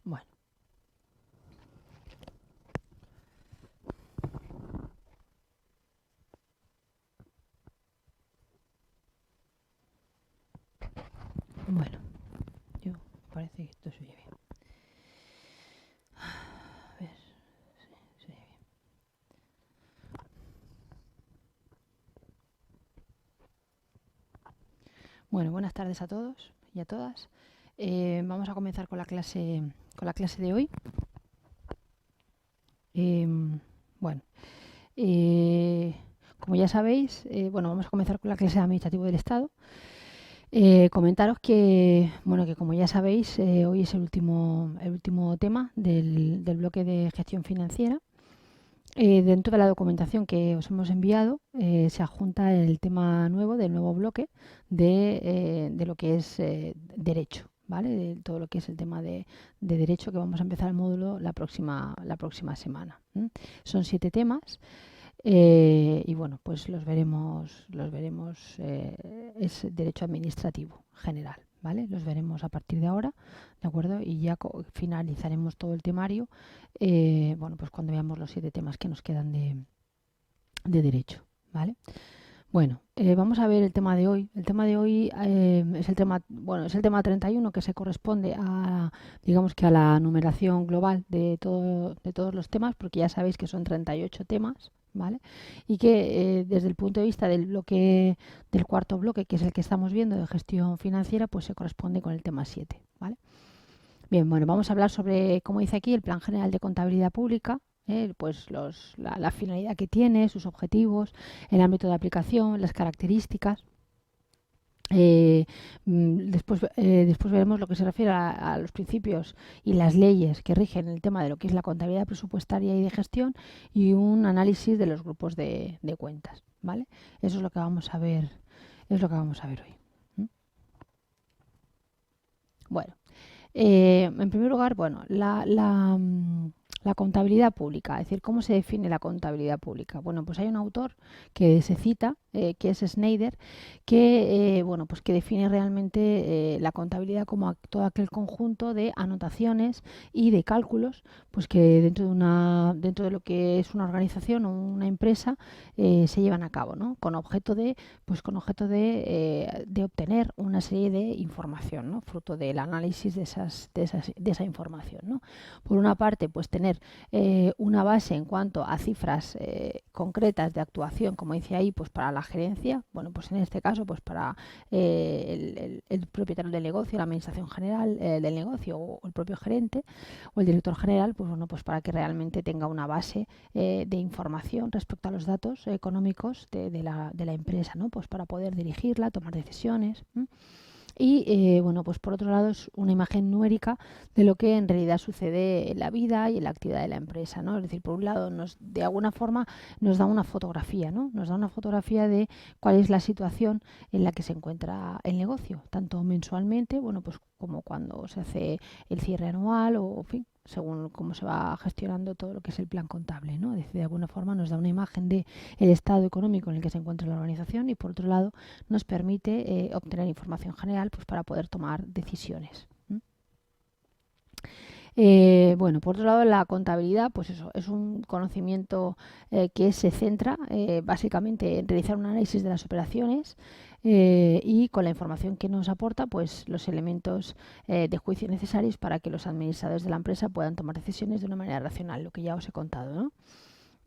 Bueno, bueno, yo parece que esto se oye bien. A ver, se oye bien. Bueno, buenas tardes a todos y a todas. Vamos a comenzar con la clase de hoy. Bueno, eh, como ya sabéis, bueno, vamos a comenzar con la clase de administrativo del Estado. Comentaros que, bueno, que como ya sabéis, hoy es el último tema del bloque de gestión financiera. Dentro de la documentación que os hemos enviado se adjunta el tema nuevo del nuevo bloque de lo que es derecho, ¿vale? De todo lo que es el tema de derecho que vamos a empezar el módulo la próxima semana. Son 7 temas y bueno, pues los veremos, es derecho administrativo general, ¿vale? Los veremos a partir de ahora, ¿de acuerdo? Y ya finalizaremos todo el temario, bueno, pues cuando veamos los 7 temas que nos quedan de derecho, ¿vale? Bueno, vamos a ver el tema de hoy. El tema de hoy es el tema 31 que se corresponde digamos que a la numeración global de todos los temas, porque ya sabéis que son 38 temas, ¿vale? Y que desde el punto de vista del cuarto bloque, que es el que estamos viendo de gestión financiera, pues se corresponde con el tema 7, ¿vale? Bien, bueno, vamos a hablar sobre, como dice aquí, el Plan General de Contabilidad Pública, pues la finalidad que tiene, sus objetivos, el ámbito de aplicación, las características. Después veremos lo que se refiere a los principios y las leyes que rigen el tema de lo que es la contabilidad presupuestaria y de gestión y un análisis de los grupos de cuentas, ¿vale? Eso es lo que vamos a ver, es lo que vamos a ver hoy. Bueno, en primer lugar, bueno, la contabilidad pública, es decir, ¿cómo se define la contabilidad pública? Bueno, pues hay un autor que se cita, que es Schneider, que, bueno, pues que define realmente la contabilidad como todo aquel conjunto de anotaciones y de cálculos, pues que dentro de lo que es una organización o una empresa se llevan a cabo, ¿no? Con objeto de obtener una serie de información, ¿no? Fruto del análisis de esa información, ¿no? Por una parte, pues tener una base en cuanto a cifras concretas de actuación, como dice ahí, pues para la gerencia, bueno, pues en este caso, pues para el propietario del negocio, la administración general del negocio o el propio gerente o el director general, pues bueno, pues para que realmente tenga una base de información respecto a los datos económicos de la empresa, ¿no? Pues para poder dirigirla, tomar decisiones. Y bueno, pues por otro lado es una imagen numérica de lo que en realidad sucede en la vida y en la actividad de la empresa, ¿no? Es decir, por un lado, de alguna forma nos da una fotografía, ¿no? Nos da una fotografía de cuál es la situación en la que se encuentra el negocio, tanto mensualmente, bueno, pues como cuando se hace el cierre anual o, en fin, según cómo se va gestionando todo lo que es el plan contable, ¿no? Es decir, de alguna forma nos da una imagen de el estado económico en el que se encuentra la organización y por otro lado nos permite obtener información general pues, para poder tomar decisiones. Bueno, por otro lado, la contabilidad, pues eso, es un conocimiento que se centra básicamente en realizar un análisis de las operaciones y con la información que nos aporta, pues los elementos de juicio necesarios para que los administradores de la empresa puedan tomar decisiones de una manera racional, lo que ya os he contado, ¿no?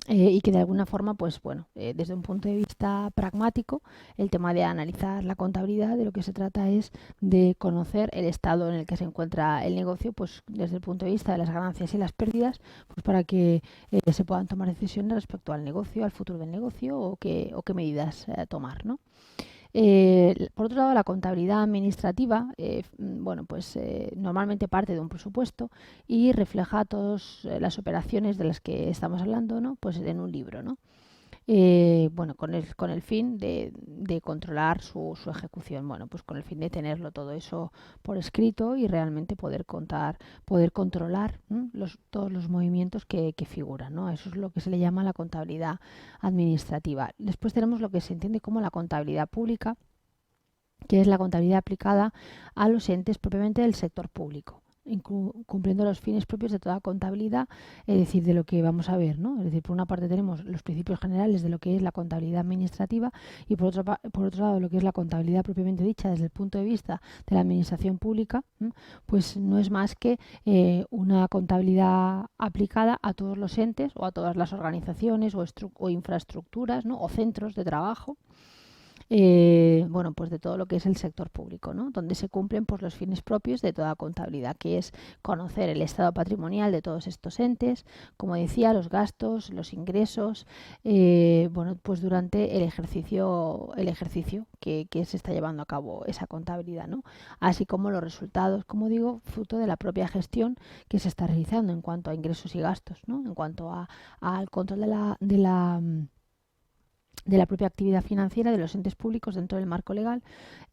Y que de alguna forma, pues bueno, desde un punto de vista pragmático, el tema de analizar la contabilidad, de lo que se trata es de conocer el estado en el que se encuentra el negocio, pues desde el punto de vista de las ganancias y las pérdidas, pues para que se puedan tomar decisiones respecto al negocio, al futuro del negocio o qué medidas tomar, ¿no? Por otro lado, la contabilidad administrativa, bueno, pues normalmente parte de un presupuesto y refleja todas las operaciones de las que estamos hablando, ¿no? Pues en un libro, ¿no? Bueno, con el fin de controlar su ejecución, bueno, pues con el fin de tenerlo todo eso por escrito y realmente poder controlar todos los movimientos que figuran, ¿no? Eso es lo que se le llama la contabilidad administrativa. Después tenemos lo que se entiende como la contabilidad pública, que es la contabilidad aplicada a los entes propiamente del sector público. cumpliendo los fines propios de toda contabilidad, es decir, de lo que vamos a ver, ¿no? Es decir, por una parte tenemos los principios generales de lo que es la contabilidad administrativa y por otro lado lo que es la contabilidad propiamente dicha desde el punto de vista de la administración pública, pues no es más que una contabilidad aplicada a todos los entes o a todas las organizaciones o infraestructuras, ¿no? O centros de trabajo, bueno, pues de todo lo que es el sector público, ¿no? Donde se cumplen pues los fines propios de toda contabilidad, que es conocer el estado patrimonial de todos estos entes, como decía, los gastos, los ingresos, bueno, pues durante el ejercicio que se está llevando a cabo esa contabilidad, ¿no? Así como los resultados, como digo, fruto de la propia gestión que se está realizando en cuanto a ingresos y gastos, ¿no? En cuanto al control de la propia actividad financiera de los entes públicos dentro del marco legal,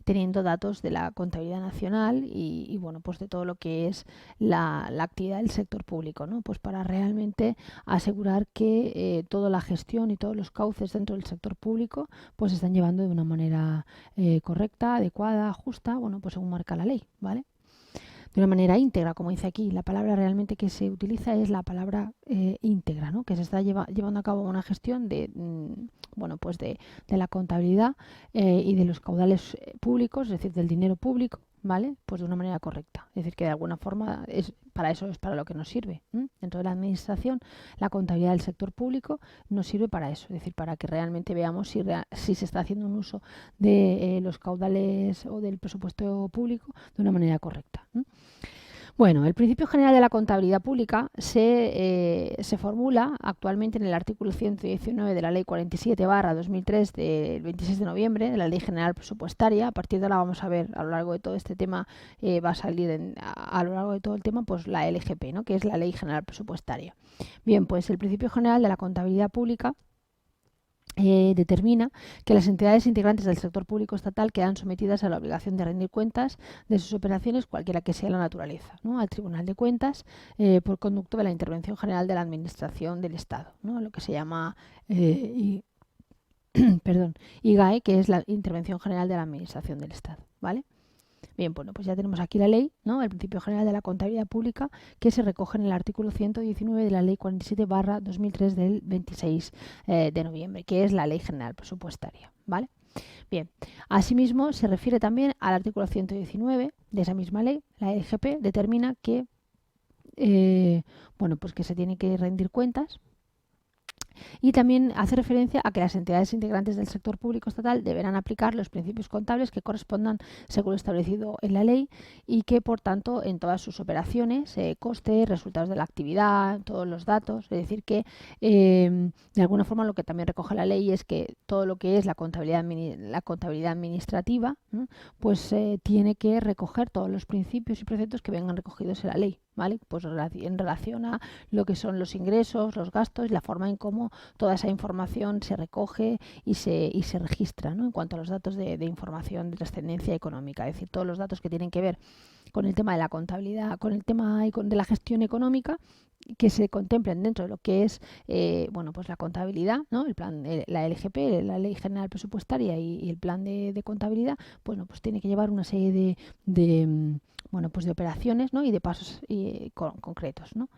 teniendo datos de la contabilidad nacional y bueno, pues de todo lo que es la actividad del sector público, ¿no? Pues para realmente asegurar que toda la gestión y todos los cauces dentro del sector público pues se están llevando de una manera correcta, adecuada, justa, bueno, pues según marca la ley, ¿vale? De una manera íntegra, como dice aquí. La palabra realmente que se utiliza es la palabra íntegra, ¿no? Que se está llevando a cabo una gestión de, bueno, pues de la contabilidad y de los caudales públicos, es decir, del dinero público, ¿vale? Pues de una manera correcta. Es decir, que de alguna forma para eso es para lo que nos sirve. Dentro de la administración, la contabilidad del sector público nos sirve para eso, es decir, para que realmente veamos si se está haciendo un uso de los caudales o del presupuesto público de una manera correcta. Bueno, el principio general de la contabilidad pública se formula actualmente en el artículo 119 de la Ley 47/2003 del 26 de noviembre de la Ley General Presupuestaria. A partir de ahora vamos a ver a lo largo de todo este tema, va a salir a lo largo de todo el tema pues la LGP, ¿no? Que es la Ley General Presupuestaria. Bien, pues el principio general de la contabilidad pública determina que las entidades integrantes del sector público estatal quedan sometidas a la obligación de rendir cuentas de sus operaciones, cualquiera que sea la naturaleza, ¿no? Al Tribunal de Cuentas por conducto de la Intervención General de la Administración del Estado, ¿no? Lo que se llama IGAE, que es la Intervención General de la Administración del Estado, ¿vale? Bien, bueno, pues ya tenemos aquí la ley, ¿no? El principio general de la contabilidad pública que se recoge en el artículo 119 de la Ley 47/2003 del 26 de noviembre, que es la Ley General Presupuestaria, ¿vale? Bien, asimismo se refiere también al artículo 119 de esa misma ley. La LGP determina que, bueno, pues que se tiene que rendir cuentas. Y también hace referencia a que las entidades integrantes del sector público estatal deberán aplicar los principios contables que correspondan según lo establecido en la ley y que, por tanto, en todas sus operaciones, coste, resultados de la actividad, todos los datos, es decir, que de alguna forma lo que también recoge la ley es que todo lo que es la contabilidad administrativa, ¿no? Pues tiene que recoger todos los principios y preceptos que vengan recogidos en la ley, ¿vale? Pues en relación a lo que son los ingresos, los gastos y la forma en cómo toda esa información se recoge y se registra, ¿no? En cuanto a los datos de información de trascendencia económica, es decir, todos los datos que tienen que ver con el tema de la contabilidad, con el tema de la gestión económica, que se contemplen dentro de lo que es bueno, pues la contabilidad, ¿no? El plan, la LGP, la Ley General Presupuestaria y el plan de contabilidad, bueno, pues tiene que llevar una serie bueno, pues de operaciones, ¿no? Y de pasos concretos, ¿no?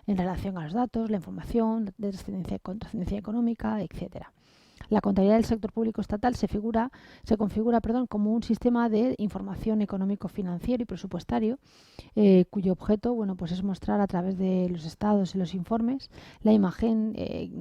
En relación a los datos, la información de trascendencia económica, etcétera. La contabilidad del sector público estatal se configura como un sistema de información económico-financiero y presupuestario cuyo objeto, bueno, pues es mostrar a través de los estados y los informes la imagen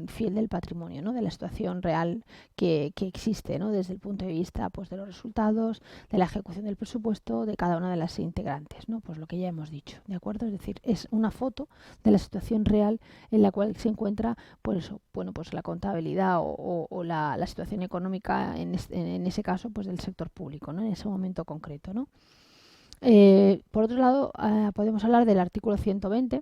fiel del patrimonio, ¿no? De la situación real que existe, ¿no? Desde el punto de vista pues, de los resultados, de la ejecución del presupuesto de cada una de las integrantes, ¿no? Pues lo que ya hemos dicho, ¿de acuerdo? Es decir, es una foto de la situación real en la cual se encuentra, por eso, bueno, pues la contabilidad o la situación económica en ese caso pues del sector público, ¿no? En ese momento concreto, ¿no? Por otro lado, podemos hablar del artículo 120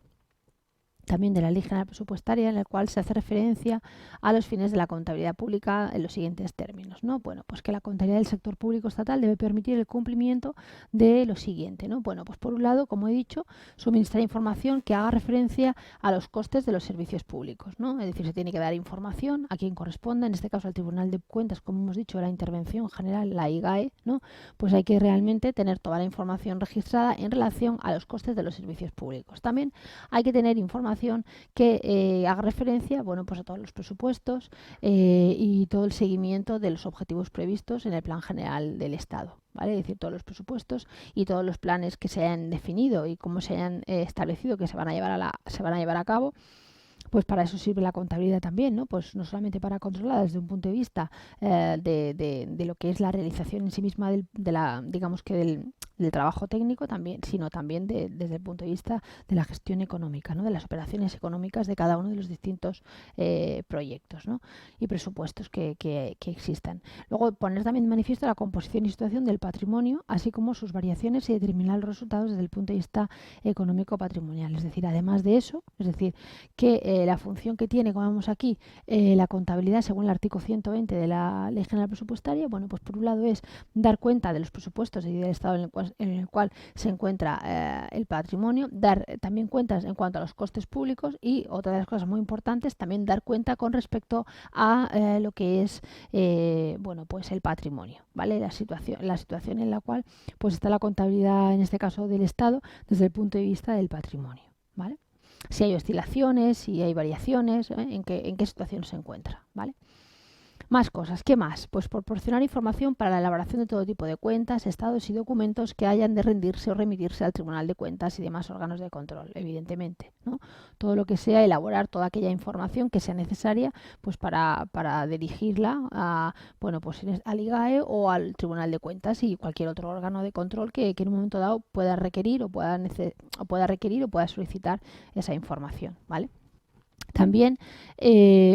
también de la Ley General Presupuestaria, en el cual se hace referencia a los fines de la contabilidad pública en los siguientes términos, ¿no? Bueno, pues que la contabilidad del sector público estatal debe permitir el cumplimiento de lo siguiente, ¿no? Bueno, pues por un lado, como he dicho, suministrar información que haga referencia a los costes de los servicios públicos, ¿no? Es decir, se tiene que dar información a quien corresponda, en este caso al Tribunal de Cuentas, como hemos dicho, la Intervención General, la IGAE, ¿no? Pues hay que realmente tener toda la información registrada en relación a los costes de los servicios públicos. También hay que tener información que haga referencia, bueno, pues a todos los presupuestos y todo el seguimiento de los objetivos previstos en el Plan General del Estado, ¿vale? Es decir, todos los presupuestos y todos los planes que se hayan definido y cómo se hayan establecido que se van a llevar a cabo. Pues para eso sirve la contabilidad también, ¿no? Pues no solamente para controlar desde un punto de vista de lo que es la realización en sí misma del trabajo técnico también, sino también desde el punto de vista de la gestión económica, ¿no? De las operaciones económicas de cada uno de los distintos proyectos, ¿no? Y presupuestos que existan. Luego poner también de manifiesto la composición y situación del patrimonio, así como sus variaciones y determinar los resultados desde el punto de vista económico-patrimonial. Es decir, además de eso, es decir, que la función que tiene, como vemos aquí, la contabilidad según el artículo 120 de la Ley General Presupuestaria, bueno, pues por un lado es dar cuenta de los presupuestos y del estado en el cual se encuentra el patrimonio, dar también cuentas en cuanto a los costes públicos y otra de las cosas muy importantes, también dar cuenta con respecto a lo que es bueno, pues el patrimonio, ¿vale? La situación en la cual pues está la contabilidad, en este caso del Estado, desde el punto de vista del patrimonio, ¿vale? Si hay oscilaciones, si hay variaciones, en qué situación se encuentra, ¿vale? Más cosas, ¿qué más? Pues proporcionar información para la elaboración de todo tipo de cuentas, estados y documentos que hayan de rendirse o remitirse al Tribunal de Cuentas y demás órganos de control, evidentemente, ¿no? Todo lo que sea elaborar toda aquella información que sea necesaria pues para dirigirla a, bueno, pues al IGAE o al Tribunal de Cuentas y cualquier otro órgano de control que en un momento dado pueda requerir o pueda solicitar esa información, ¿vale? También,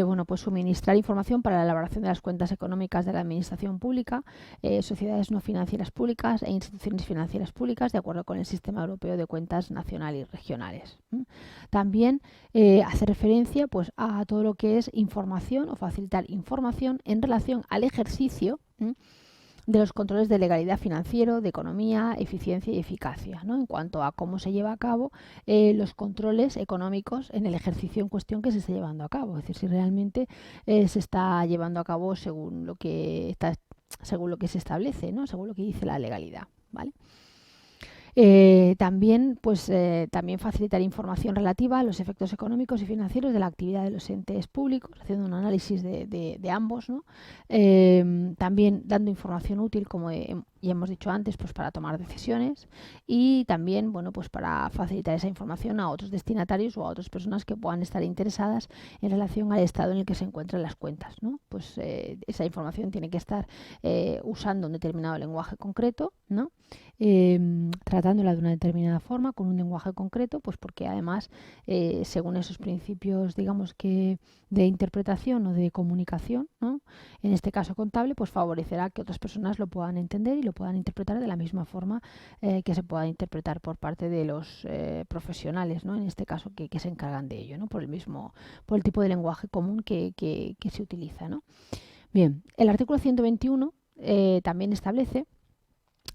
bueno, pues suministrar información para la elaboración de las cuentas económicas de la administración pública, sociedades no financieras públicas e instituciones financieras públicas, de acuerdo con el Sistema Europeo de Cuentas Nacional y Regionales. También hacer referencia pues, a todo lo que es información o facilitar información en relación al ejercicio de los controles de legalidad financiero, de economía, eficiencia y eficacia, ¿no? En cuanto a cómo se lleva a cabo los controles económicos en el ejercicio en cuestión que se esté llevando a cabo. Es decir, si realmente se está llevando a cabo según lo que se establece, ¿no? Según lo que dice la legalidad, ¿vale? También facilitar información relativa a los efectos económicos y financieros de la actividad de los entes públicos, haciendo un análisis de ambos, ¿no? También dando información útil, como ya hemos dicho antes, pues para tomar decisiones y también, bueno, pues para facilitar esa información a otros destinatarios o a otras personas que puedan estar interesadas en relación al estado en el que se encuentran las cuentas, ¿no? Pues esa información tiene que estar usando un determinado lenguaje concreto, ¿no? Tratándola de una determinada forma, con un lenguaje concreto, pues porque además, según esos principios, digamos que de interpretación o de comunicación, ¿no? En este caso contable, pues favorecerá que otras personas lo puedan entender y lo puedan interpretar de la misma forma que se pueda interpretar por parte de los profesionales, ¿no? En este caso que se encargan de ello, ¿no? Por el tipo de lenguaje común que se utiliza, ¿no? Bien, el artículo 121 también establece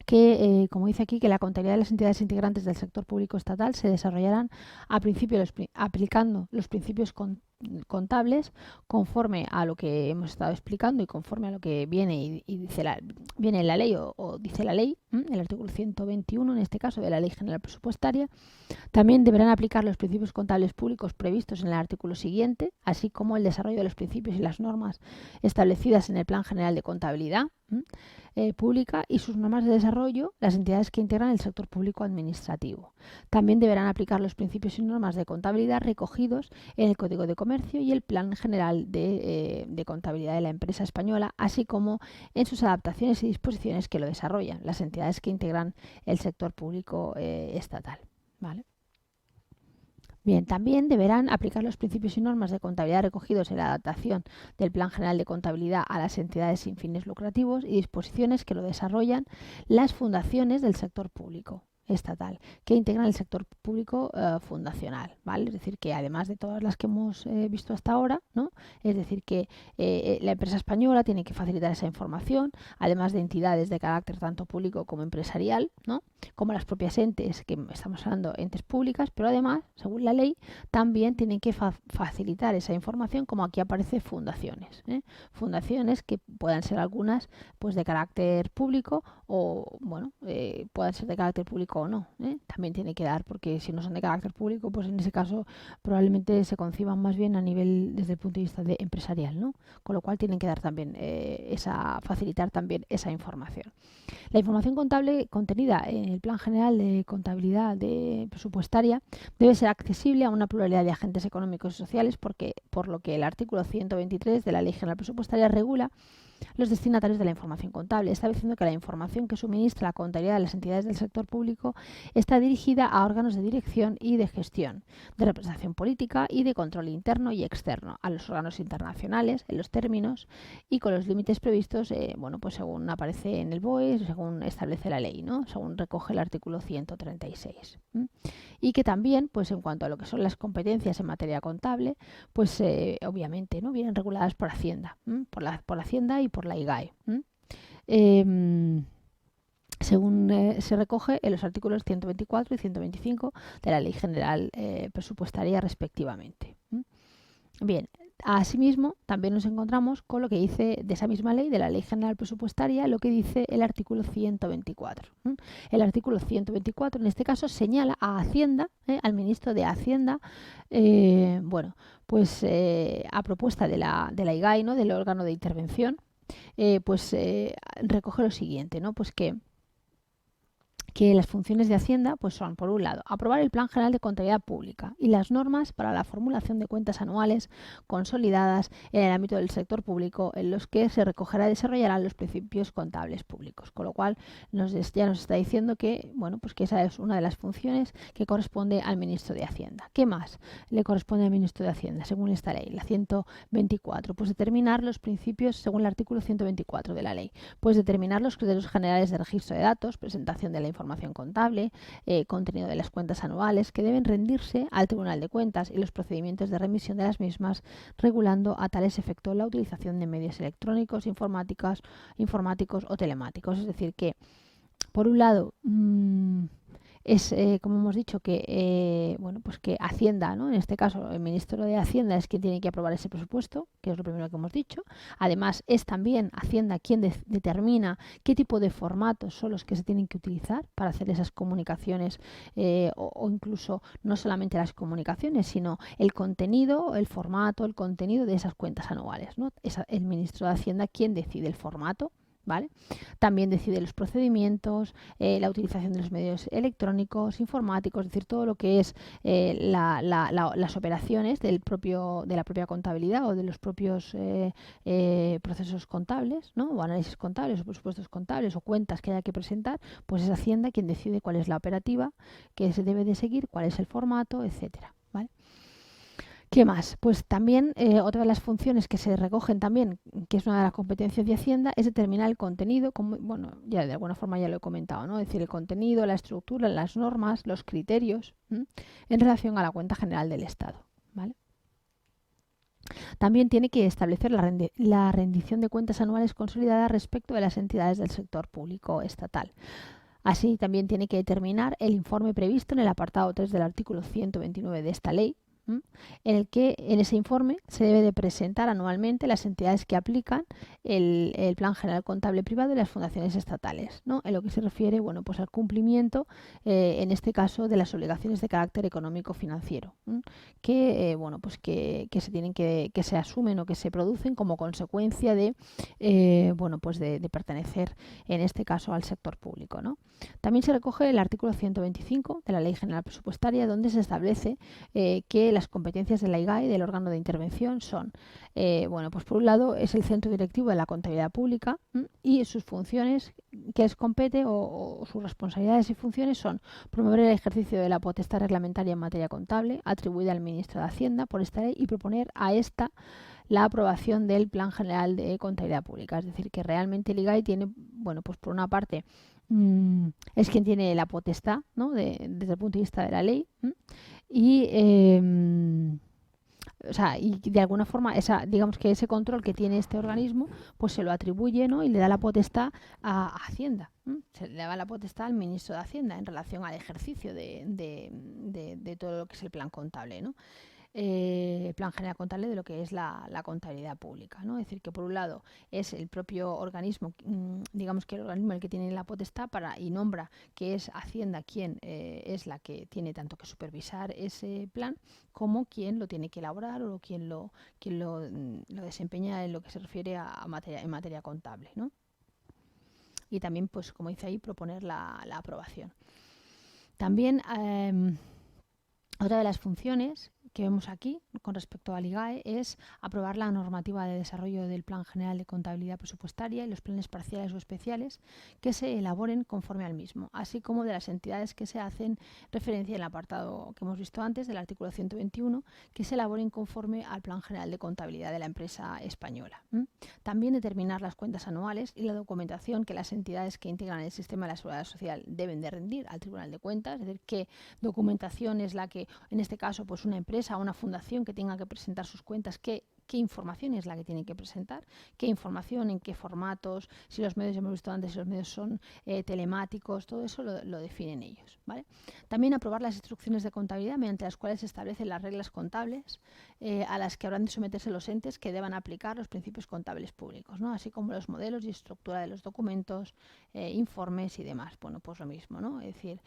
que, como dice aquí, que la contabilidad de las entidades integrantes del sector público estatal se desarrollarán aplicando los principios contables conforme a lo que hemos estado explicando y conforme a lo que viene viene en la ley o dice la ley, el artículo 121 en este caso de la Ley General Presupuestaria. También deberán aplicar los principios contables públicos previstos en el artículo siguiente, así como el desarrollo de los principios y las normas establecidas en el Plan General de Contabilidad Pública y sus normas de desarrollo, las entidades que integran el sector público administrativo. También deberán aplicar los principios y normas de contabilidad recogidos en el Código de Comercio y el Plan General de Contabilidad de la Empresa Española, así como en sus adaptaciones y disposiciones que lo desarrollan, las entidades que integran el sector público estatal, ¿vale? Bien, también deberán aplicar los principios y normas de contabilidad recogidos en la adaptación del Plan General de Contabilidad a las entidades sin fines lucrativos y disposiciones que lo desarrollan las fundaciones del sector público. estatal, que integran el sector público fundacional, ¿vale? Es decir, que además de todas las que hemos visto hasta ahora, ¿no? Es decir, que la empresa española tiene que facilitar esa información, además de entidades de carácter tanto público como empresarial, ¿no? Como las propias entes, que estamos hablando entes públicas, pero además, según la ley, también tienen que facilitar esa información, como aquí aparece fundaciones, ¿eh? Fundaciones que puedan ser algunas pues de carácter público o, bueno, puedan ser de carácter público o no, ¿eh? También tiene que dar, porque si no son de carácter público, pues en ese caso probablemente se conciban más bien a nivel desde el punto de vista de empresarial, ¿no? Con lo cual tienen que dar también facilitar también esa información. La información contable contenida en el Plan General de Contabilidad Presupuestaria debe ser accesible a una pluralidad de agentes económicos y sociales, por lo que el artículo 123 de la Ley General Presupuestaria regula los destinatarios de la información contable, estableciendo que la información que suministra la contabilidad de las entidades del sector público está dirigida a órganos de dirección y de gestión, de representación política y de control interno y externo, a los órganos internacionales, en los términos y con los límites previstos, bueno, pues según aparece en el BOE, según establece la ley, ¿no? Según recoge el artículo 136. Y que también, pues en cuanto a lo que son las competencias en materia contable, pues obviamente, ¿no? Vienen reguladas por Hacienda, por Hacienda y por la IGAE. Según se recoge en los artículos 124 y 125 de la Ley General Presupuestaria respectivamente. Bien, asimismo, también nos encontramos con lo que dice de esa misma ley, de la Ley General Presupuestaria, lo que dice el artículo 124. El artículo 124, en este caso, señala a Hacienda, al ministro de Hacienda, bueno, pues a propuesta de la IGAI, ¿no? Del órgano de intervención, pues recoge lo siguiente, ¿no? Pues que las funciones de Hacienda pues son, por un lado, aprobar el Plan General de Contabilidad Pública y las normas para la formulación de cuentas anuales consolidadas en el ámbito del sector público, en los que se recogerá y desarrollarán los principios contables públicos. Con lo cual, ya nos está diciendo que, bueno, pues que esa es una de las funciones que corresponde al ministro de Hacienda. ¿Qué más le corresponde al ministro de Hacienda, según esta ley, la 124? Pues determinar los principios, según el artículo 124 de la ley, pues determinar los criterios generales de registro de datos, presentación de la información contable, contenido de las cuentas anuales que deben rendirse al Tribunal de Cuentas y los procedimientos de remisión de las mismas, regulando a tales efectos la utilización de medios electrónicos, informáticos o telemáticos. Es decir, que por un lado es, como hemos dicho, que bueno, pues que Hacienda, ¿no? En este caso el ministro de Hacienda es quien tiene que aprobar ese presupuesto, que es lo primero que hemos dicho. Además, es también Hacienda quien determina qué tipo de formatos son los que se tienen que utilizar para hacer esas comunicaciones, o incluso no solamente las comunicaciones, sino el contenido, el formato, el contenido de esas cuentas anuales, ¿no? Es el ministro de Hacienda quien decide el formato, ¿vale? También decide los procedimientos, la utilización de los medios electrónicos, informáticos, es decir, todo lo que es las operaciones de la propia contabilidad o de los propios procesos contables, ¿no? O análisis contables o presupuestos contables o cuentas que haya que presentar, pues es Hacienda quien decide cuál es la operativa que se debe de seguir, cuál es el formato, etcétera, ¿vale? ¿Qué más? Pues también otra de las funciones que se recogen también, que es una de las competencias de Hacienda, es determinar el contenido, como, bueno, ya de alguna forma ya lo he comentado, ¿no? Es decir, el contenido, la estructura, las normas, los criterios, en relación a la cuenta general del Estado, ¿vale? También tiene que establecer la rendición de cuentas anuales consolidadas respecto de las entidades del sector público estatal. Así, también tiene que determinar el informe previsto en el apartado 3 del artículo 129 de esta ley, en el que en ese informe se debe de presentar anualmente las entidades que aplican el Plan General Contable Privado y las fundaciones estatales, ¿no? En lo que se refiere, bueno, pues al cumplimiento, en este caso, de las obligaciones de carácter económico financiero, que bueno, pues que se tienen que se asumen o que se producen como consecuencia de bueno, pues de pertenecer en este caso al sector público, ¿no? También se recoge el artículo 125 de la Ley General Presupuestaria, donde se establece que las competencias de la IGAE, del órgano de intervención, son, bueno, pues por un lado es el centro directivo de la contabilidad pública, y sus funciones que les compete o sus responsabilidades y funciones son promover el ejercicio de la potestad reglamentaria en materia contable atribuida al ministro de Hacienda por esta ley y proponer a esta la aprobación del Plan General de Contabilidad Pública. Es decir, que realmente el IGAE tiene bueno, pues por una parte es quien tiene la potestad, ¿no? Desde el punto de vista de la ley. Y o sea, y de alguna forma, digamos que ese control que tiene este organismo, pues se lo atribuye, ¿no? Y le da la potestad a Hacienda. Se le da la potestad al ministro de Hacienda en relación al ejercicio de todo lo que es el plan contable, ¿no? Plan general contable de lo que es la contabilidad pública, ¿no? Es decir, que por un lado es el propio organismo, digamos que el organismo el que tiene la potestad y nombra que es Hacienda quien es la que tiene tanto que supervisar ese plan como quien lo tiene que elaborar o quien lo desempeña en lo que se refiere en materia contable, ¿no? Y también, pues como dice ahí, proponer la aprobación. También otra de las funciones que vemos aquí con respecto al IGAE es aprobar la normativa de desarrollo del Plan General de Contabilidad Presupuestaria y los planes parciales o especiales que se elaboren conforme al mismo, así como de las entidades que se hacen referencia en el apartado que hemos visto antes del artículo 121, que se elaboren conforme al Plan General de Contabilidad de la empresa española. También determinar las cuentas anuales y la documentación que las entidades que integran el sistema de la seguridad social deben de rendir al Tribunal de Cuentas, es decir, qué documentación es la que, en este caso, pues una empresa o una fundación que tenga que presentar sus cuentas, qué información es la que tiene que presentar, qué información, en qué formatos, si los medios, hemos visto antes, si los medios son telemáticos, todo eso lo definen ellos, ¿vale? También aprobar las instrucciones de contabilidad mediante las cuales se establecen las reglas contables a las que habrán de someterse los entes que deban aplicar los principios contables públicos, ¿no? Así como los modelos y estructura de los documentos, informes y demás. Bueno, pues lo mismo, ¿no? Es decir,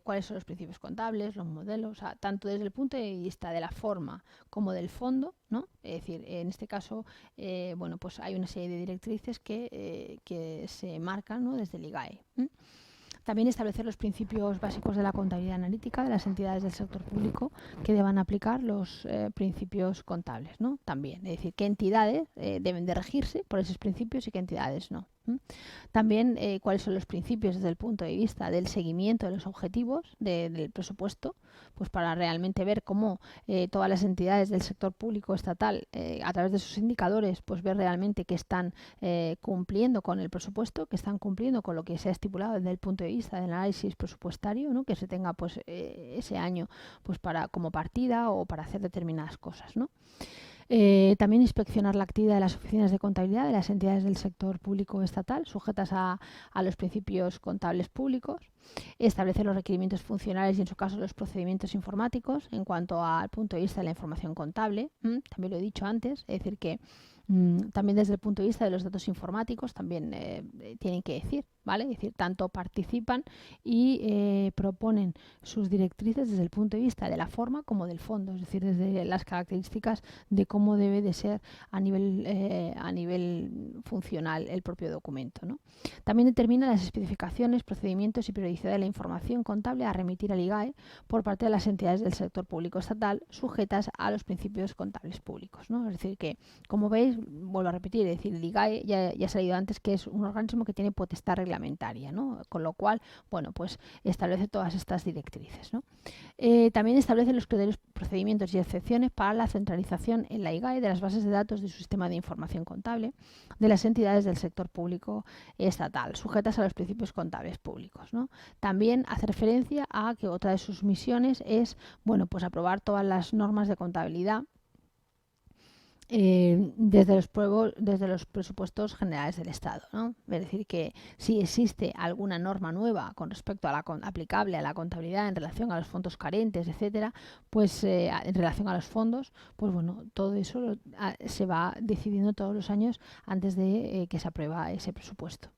cuáles son los principios contables, los modelos, o sea, tanto desde el punto de vista de la forma como del fondo, ¿no? Es decir, en este caso, bueno, pues hay una serie de directrices que se marcan, ¿no? Desde el IGAE. También establecer los principios básicos de la contabilidad analítica de las entidades del sector público que deban aplicar los principios contables, ¿no? También, es decir, qué entidades deben de regirse por esos principios y qué entidades no. También cuáles son los principios desde el punto de vista del seguimiento de los objetivos del presupuesto, pues para realmente ver cómo todas las entidades del sector público estatal, a través de sus indicadores, pues ver realmente que están cumpliendo con el presupuesto, que están cumpliendo con lo que se ha estipulado desde el punto de vista del análisis presupuestario, ¿no? Que se tenga pues ese año pues como partida o para hacer determinadas cosas, ¿no? También inspeccionar la actividad de las oficinas de contabilidad de las entidades del sector público estatal sujetas a los principios contables públicos. Establecer los requerimientos funcionales y, en su caso, los procedimientos informáticos en cuanto al punto de vista de la información contable. También lo he dicho antes, es decir, que también desde el punto de vista de los datos informáticos también tienen que decir, ¿vale? Es decir, tanto participan y proponen sus directrices desde el punto de vista de la forma como del fondo, es decir, desde las características de cómo debe de ser a nivel funcional el propio documento, ¿no? También determina las especificaciones, procedimientos y periodicidad de la información contable a remitir al IGAE por parte de las entidades del sector público estatal sujetas a los principios contables públicos, ¿no? Es decir, que, como veis, vuelvo a repetir, es decir, el IGAE ya ha salido antes que es un organismo que tiene potestad reglamentaria, ¿no? Con lo cual, bueno, pues establece todas estas directrices, ¿no? También establece los criterios, procedimientos y excepciones para la centralización en la IGAE de las bases de datos de su sistema de información contable de las entidades del sector público estatal, sujetas a los principios contables públicos, ¿no? También hace referencia a que otra de sus misiones es, bueno, pues aprobar todas las normas de contabilidad desde los presupuestos generales del Estado, ¿no? Es decir, que si existe alguna norma nueva con respecto a aplicable a la contabilidad en relación a los fondos carentes, etcétera, pues en relación a los fondos, pues bueno, todo eso se va decidiendo todos los años antes de que se aprueba ese presupuesto.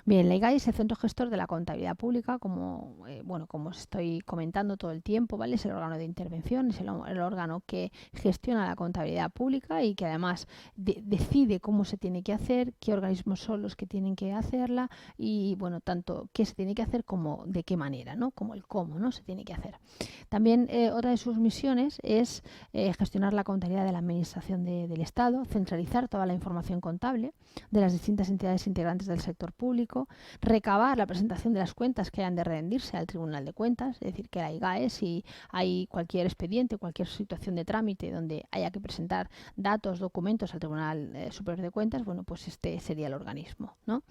Bien, la IGAE es el centro gestor de la contabilidad pública, como os estoy comentando todo el tiempo, ¿vale? Es el órgano de intervención, es el órgano que gestiona la contabilidad pública y que además decide cómo se tiene que hacer, qué organismos son los que tienen que hacerla y, bueno, tanto qué se tiene que hacer como de qué manera, ¿no? Como el cómo, ¿no? Se tiene que hacer. También otra de sus misiones es gestionar la contabilidad de la administración del Estado, centralizar toda la información contable de las distintas entidades integrantes del sector público, público, recabar la presentación de las cuentas que hayan de rendirse al Tribunal de Cuentas, es decir, que la IGAE, si hay cualquier expediente, cualquier situación de trámite donde haya que presentar datos, documentos al Tribunal Superior de Cuentas, bueno, pues este sería el organismo, ¿no?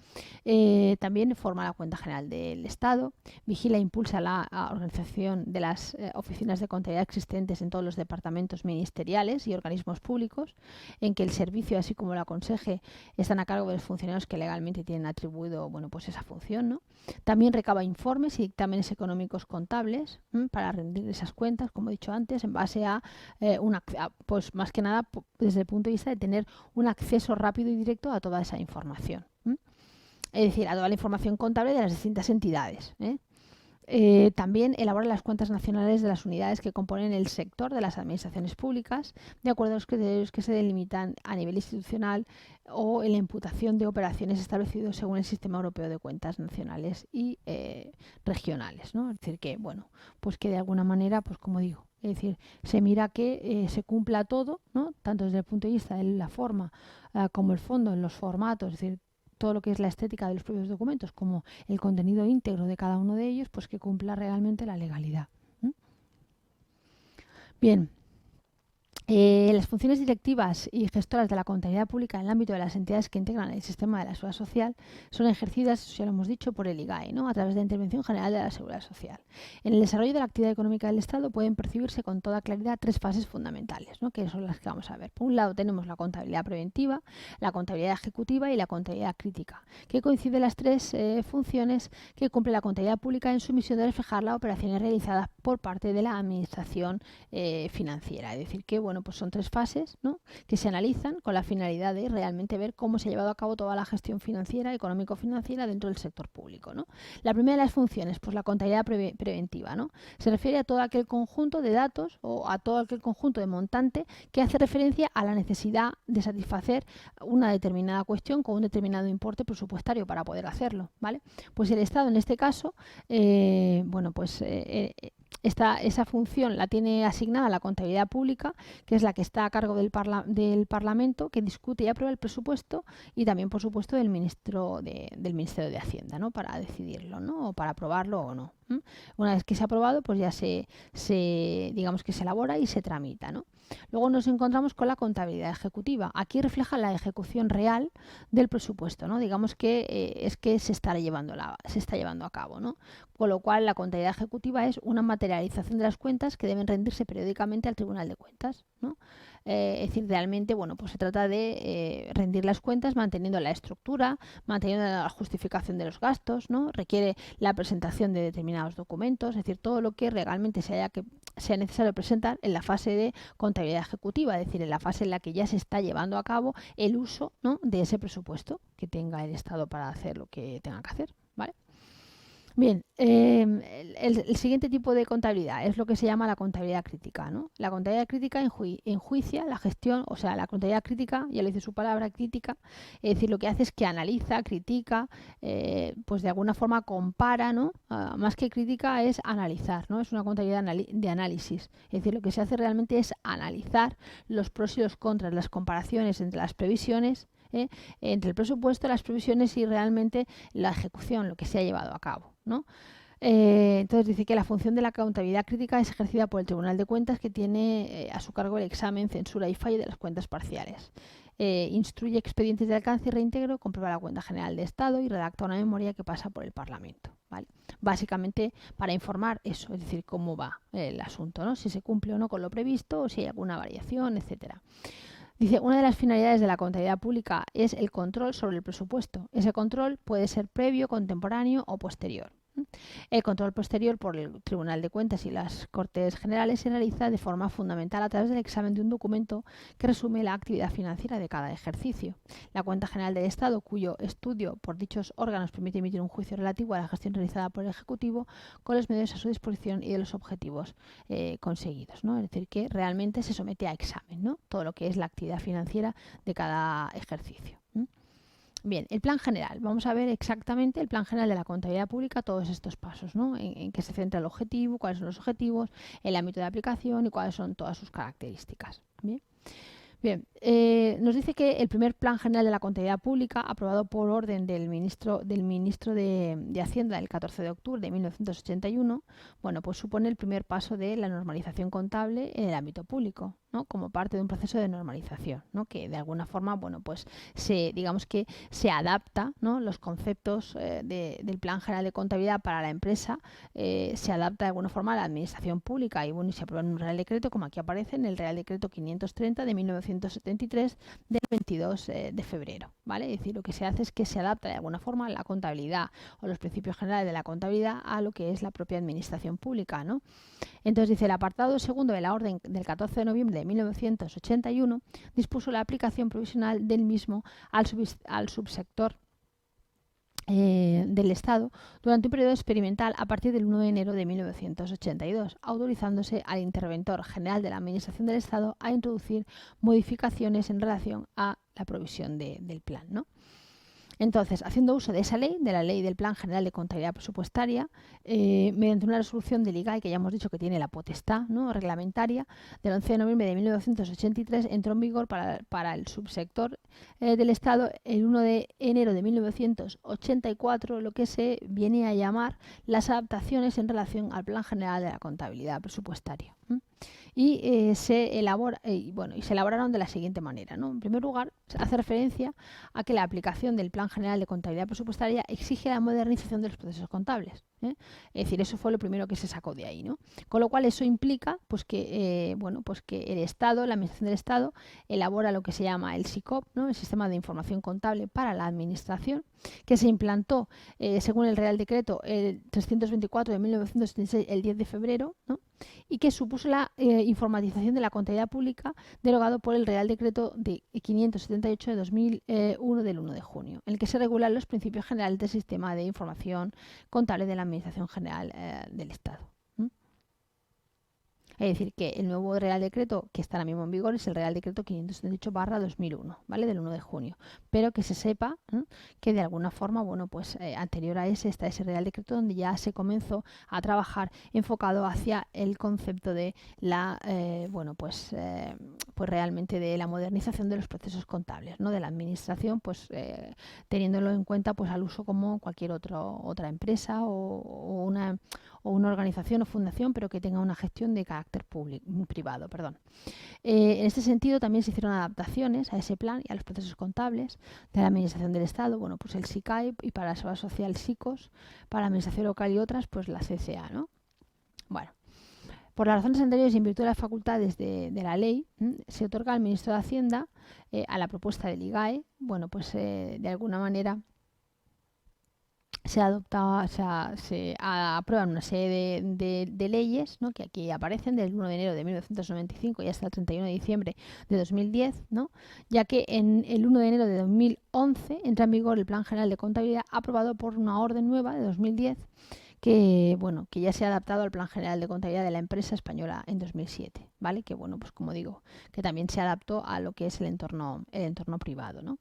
También forma la cuenta general del Estado, vigila e impulsa la organización de las oficinas de contabilidad existentes en todos los departamentos ministeriales y organismos públicos, en que el servicio, así como la conseje, están a cargo de los funcionarios que legalmente tienen atribuido, bueno, pues esa función, ¿no? También recaba informes y dictámenes económicos contables para rendir esas cuentas, como he dicho antes, en base a pues más que nada desde el punto de vista de tener un acceso rápido y directo a toda esa información. Es decir, a toda la información contable de las distintas entidades. También elabora las cuentas nacionales de las unidades que componen el sector de las administraciones públicas, de acuerdo a los criterios que se delimitan a nivel institucional o en la imputación de operaciones establecidos según el Sistema Europeo de Cuentas Nacionales y regionales, ¿no? Es decir, que, bueno, pues que de alguna manera, pues como digo, es decir, se mira que se cumpla todo, ¿no? Tanto desde el punto de vista de la forma como el fondo, en los formatos, es decir, todo lo que es la estética de los propios documentos, como el contenido íntegro de cada uno de ellos, pues que cumpla realmente la legalidad. Bien. Las funciones directivas y gestoras de la contabilidad pública en el ámbito de las entidades que integran el sistema de la seguridad social son ejercidas, eso ya lo hemos dicho, por el IGAE, ¿no? A través de la Intervención General de la Seguridad Social. En el desarrollo de la actividad económica del Estado pueden percibirse con toda claridad tres fases fundamentales, ¿no? Que son las que vamos a ver. Por un lado tenemos la contabilidad preventiva, la contabilidad ejecutiva y la contabilidad crítica, que coinciden las tres funciones que cumple la contabilidad pública en su misión de reflejar las operaciones realizadas por parte de la administración financiera. Es decir, que bueno, pues son tres fases, ¿no? Que se analizan con la finalidad de realmente ver cómo se ha llevado a cabo toda la gestión financiera, económico-financiera dentro del sector público, ¿no? La primera de las funciones, pues la contabilidad preventiva, ¿no? Se refiere a todo aquel conjunto de datos o a todo aquel conjunto de montante que hace referencia a la necesidad de satisfacer una determinada cuestión con un determinado importe presupuestario para poder hacerlo, ¿vale? Pues el Estado en este caso, bueno, pues esa función la tiene asignada la contabilidad pública, que es la que está a cargo del Parlamento, que discute y aprueba el presupuesto, y también, por supuesto, del Ministerio de Hacienda, ¿no? Para decidirlo, ¿no? O para aprobarlo o no. Una vez que se ha aprobado, pues ya digamos que se elabora y se tramita, ¿no? Luego nos encontramos con la contabilidad ejecutiva. Aquí refleja la ejecución real del presupuesto, ¿no? Digamos que es que se está llevando a cabo, ¿no? Con lo cual la contabilidad ejecutiva es una materialización de las cuentas que deben rendirse periódicamente al Tribunal de Cuentas, ¿no? Es decir, realmente, bueno, pues se trata de rendir las cuentas manteniendo la estructura, manteniendo la justificación de los gastos, ¿no? Requiere la presentación de determinados documentos, es decir, todo lo que realmente sea necesario presentar en la fase de contabilidad ejecutiva, es decir, en la fase en la que ya se está llevando a cabo el uso, ¿no? De ese presupuesto que tenga el Estado para hacer lo que tenga que hacer, ¿vale? Bien, el siguiente tipo de contabilidad es lo que se llama la contabilidad crítica, ¿no? La contabilidad crítica enjuicia la gestión, o sea, la contabilidad crítica, ya lo dice su palabra, crítica, es decir, lo que hace es que analiza, critica, pues de alguna forma compara, ¿no? Más que crítica es analizar, ¿no? Es una contabilidad de análisis, es decir, lo que se hace realmente es analizar los pros y los contras, las comparaciones entre las previsiones, entre el presupuesto, las previsiones y realmente la ejecución, lo que se ha llevado a cabo, ¿no? Entonces dice que la función de la contabilidad crítica es ejercida por el Tribunal de Cuentas, que tiene a su cargo el examen, censura y fallo de las cuentas parciales. Instruye expedientes de alcance y reintegro, comprueba la cuenta general de Estado y redacta una memoria que pasa por el Parlamento, ¿vale? Básicamente para informar eso, es decir, cómo va el asunto, ¿no? Si se cumple o no con lo previsto o si hay alguna variación, etcétera. Dice, una de las finalidades de la contabilidad pública es el control sobre el presupuesto. Ese control puede ser previo, contemporáneo o posterior. El control posterior por el Tribunal de Cuentas y las Cortes Generales se realiza de forma fundamental a través del examen de un documento que resume la actividad financiera de cada ejercicio. La Cuenta General del Estado, cuyo estudio por dichos órganos permite emitir un juicio relativo a la gestión realizada por el Ejecutivo con los medios a su disposición y de los objetivos conseguidos, ¿no? Es decir, que realmente se somete a examen, ¿no? Todo lo que es la actividad financiera de cada ejercicio. Bien, el plan general. Vamos a ver exactamente el plan general de la contabilidad pública, todos estos pasos, ¿no? En qué se centra el objetivo, cuáles son los objetivos, el ámbito de aplicación y cuáles son todas sus características. Bien. Bien, nos dice que el primer Plan General de la Contabilidad Pública, aprobado por orden del ministro de Hacienda el 14 de octubre de 1981, bueno, pues supone el primer paso de la normalización contable en el ámbito público, ¿no? Como parte de un proceso de normalización, ¿no? Que de alguna forma, bueno, pues digamos que se adapta, ¿no? Los conceptos del Plan General de Contabilidad para la empresa, se adapta de alguna forma a la administración pública y bueno, y se aprueba en un Real Decreto, como aquí aparece en el Real Decreto 530 de 1973 del 22 de febrero, ¿vale? Es decir, lo que se hace es que se adapta de alguna forma la contabilidad o los principios generales de la contabilidad a lo que es la propia administración pública, ¿no? Entonces dice el apartado segundo de la orden del 14 de noviembre de 1981 dispuso la aplicación provisional del mismo al subsector del Estado durante un periodo experimental a partir del 1 de enero de 1982, autorizándose al Interventor General de la Administración del Estado a introducir modificaciones en relación a la provisión del plan, ¿no? Entonces, haciendo uso de esa ley, de la Ley del Plan General de Contabilidad Presupuestaria, mediante una resolución del IGAE, que ya hemos dicho que tiene la potestad, ¿no?, reglamentaria, del 11 de noviembre de 1983, entró en vigor para el subsector del Estado el 1 de enero de 1984, lo que se viene a llamar las adaptaciones en relación al Plan General de la Contabilidad Presupuestaria. Y se elaboraron de la siguiente manera, ¿no? En primer lugar, hace referencia a que la aplicación del Plan General de Contabilidad Presupuestaria exige la modernización de los procesos contables, ¿eh? Es decir, eso fue lo primero que se sacó de ahí, ¿no? Con lo cual eso implica pues que el Estado, la Administración del Estado, elabora lo que se llama el SICOP, ¿no?, el Sistema de Información Contable para la Administración, que se implantó según el Real Decreto 324 de 1976 el 10 de febrero, ¿no?, y que supuso la informatización de la contabilidad pública derogado por el Real Decreto de 578 de 2001 del 1 de junio, en el que se regulan los principios generales del sistema de información contable de la Administración General del Estado. Es decir, que el nuevo Real Decreto que está ahora mismo en vigor es el Real Decreto 578/2001, ¿vale?, del 1 de junio. Pero que se sepa que de alguna forma, bueno, pues anterior a ese está ese Real Decreto donde ya se comenzó a trabajar enfocado hacia el concepto de la, pues realmente de la modernización de los procesos contables, ¿no?, de la administración, pues teniéndolo en cuenta pues al uso como cualquier otra empresa o una organización o fundación, pero que tenga una gestión de carácter privado. En este sentido también se hicieron adaptaciones a ese plan y a los procesos contables de la Administración del Estado, bueno, pues el SICAE, y para la Seguridad Social SICOS, para la Administración Local y otras, pues la CCA, ¿no? Bueno, por las razones anteriores y en virtud de las facultades de la ley, se otorga al Ministro de Hacienda, a la propuesta del IGAE, bueno, pues de alguna manera se aprueban una serie de leyes, ¿no?, que aquí aparecen del 1 de enero de 1995 y hasta el 31 de diciembre de 2010, ¿no?, ya que en el 1 de enero de 2011 entra en vigor el Plan General de Contabilidad aprobado por una orden nueva de 2010 que ya se ha adaptado al Plan General de Contabilidad de la empresa española en 2007, ¿vale? Que bueno, pues como digo, que también se adaptó a lo que es el entorno privado, ¿no?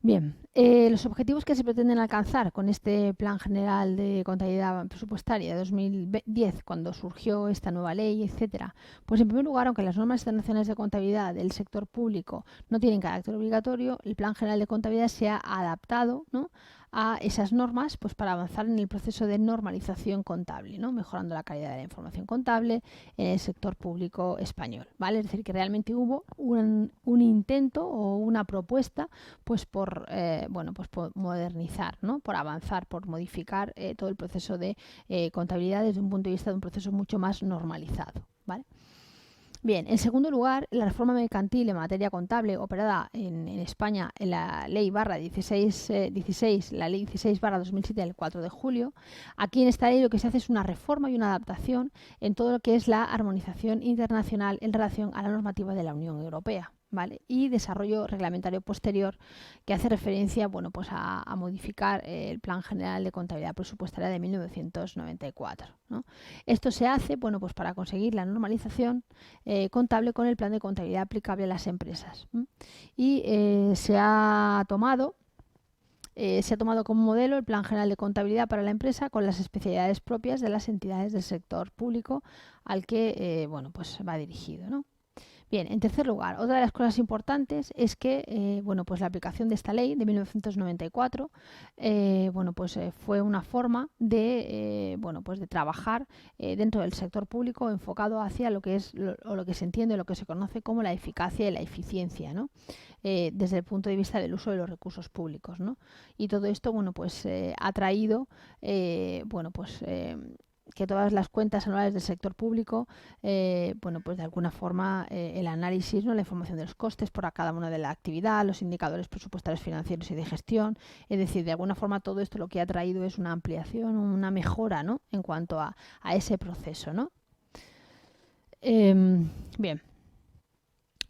Bien, los objetivos que se pretenden alcanzar con este Plan General de Contabilidad Presupuestaria de 2010, cuando surgió esta nueva ley, etcétera, pues en primer lugar, aunque las normas internacionales de contabilidad del sector público no tienen carácter obligatorio, el Plan General de Contabilidad se ha adaptado, ¿no?, a esas normas, pues para avanzar en el proceso de normalización contable, ¿no?, mejorando la calidad de la información contable en el sector público español, ¿vale? Es decir, que realmente hubo un intento o una propuesta pues por modernizar, ¿no?, por avanzar, por modificar todo el proceso de contabilidad desde un punto de vista de un proceso mucho más normalizado, ¿vale? Bien, en segundo lugar, la reforma mercantil en materia contable operada en España en la ley la ley 16/2007 del 4 de julio. Aquí en esta ley lo que se hace es una reforma y una adaptación en todo lo que es la armonización internacional en relación a la normativa de la Unión Europea, ¿vale? Y desarrollo reglamentario posterior que hace referencia, bueno, pues a modificar el Plan General de Contabilidad Presupuestaria de 1994, ¿no? Esto se hace, bueno, pues para conseguir la normalización contable con el plan de contabilidad aplicable a las empresas. Y se ha tomado como modelo el Plan General de Contabilidad para la empresa con las especialidades propias de las entidades del sector público al que pues va dirigido, ¿no? Bien, en tercer lugar, otra de las cosas importantes es que bueno, pues la aplicación de esta ley de 1994 bueno, pues, fue una forma de, bueno, pues de trabajar dentro del sector público enfocado hacia lo que es o lo que se entiende, lo que se conoce como la eficacia y la eficiencia, ¿no? Desde el punto de vista del uso de los recursos públicos, ¿no? Y todo esto, bueno, pues ha traído, bueno, pues que todas las cuentas anuales del sector público, bueno, pues de alguna forma el análisis, ¿no? La información de los costes por cada una de la actividad, los indicadores presupuestarios financieros y de gestión, es decir, de alguna forma todo esto lo que ha traído es una ampliación, una mejora, ¿no? En cuanto a ese proceso, ¿no? Bien,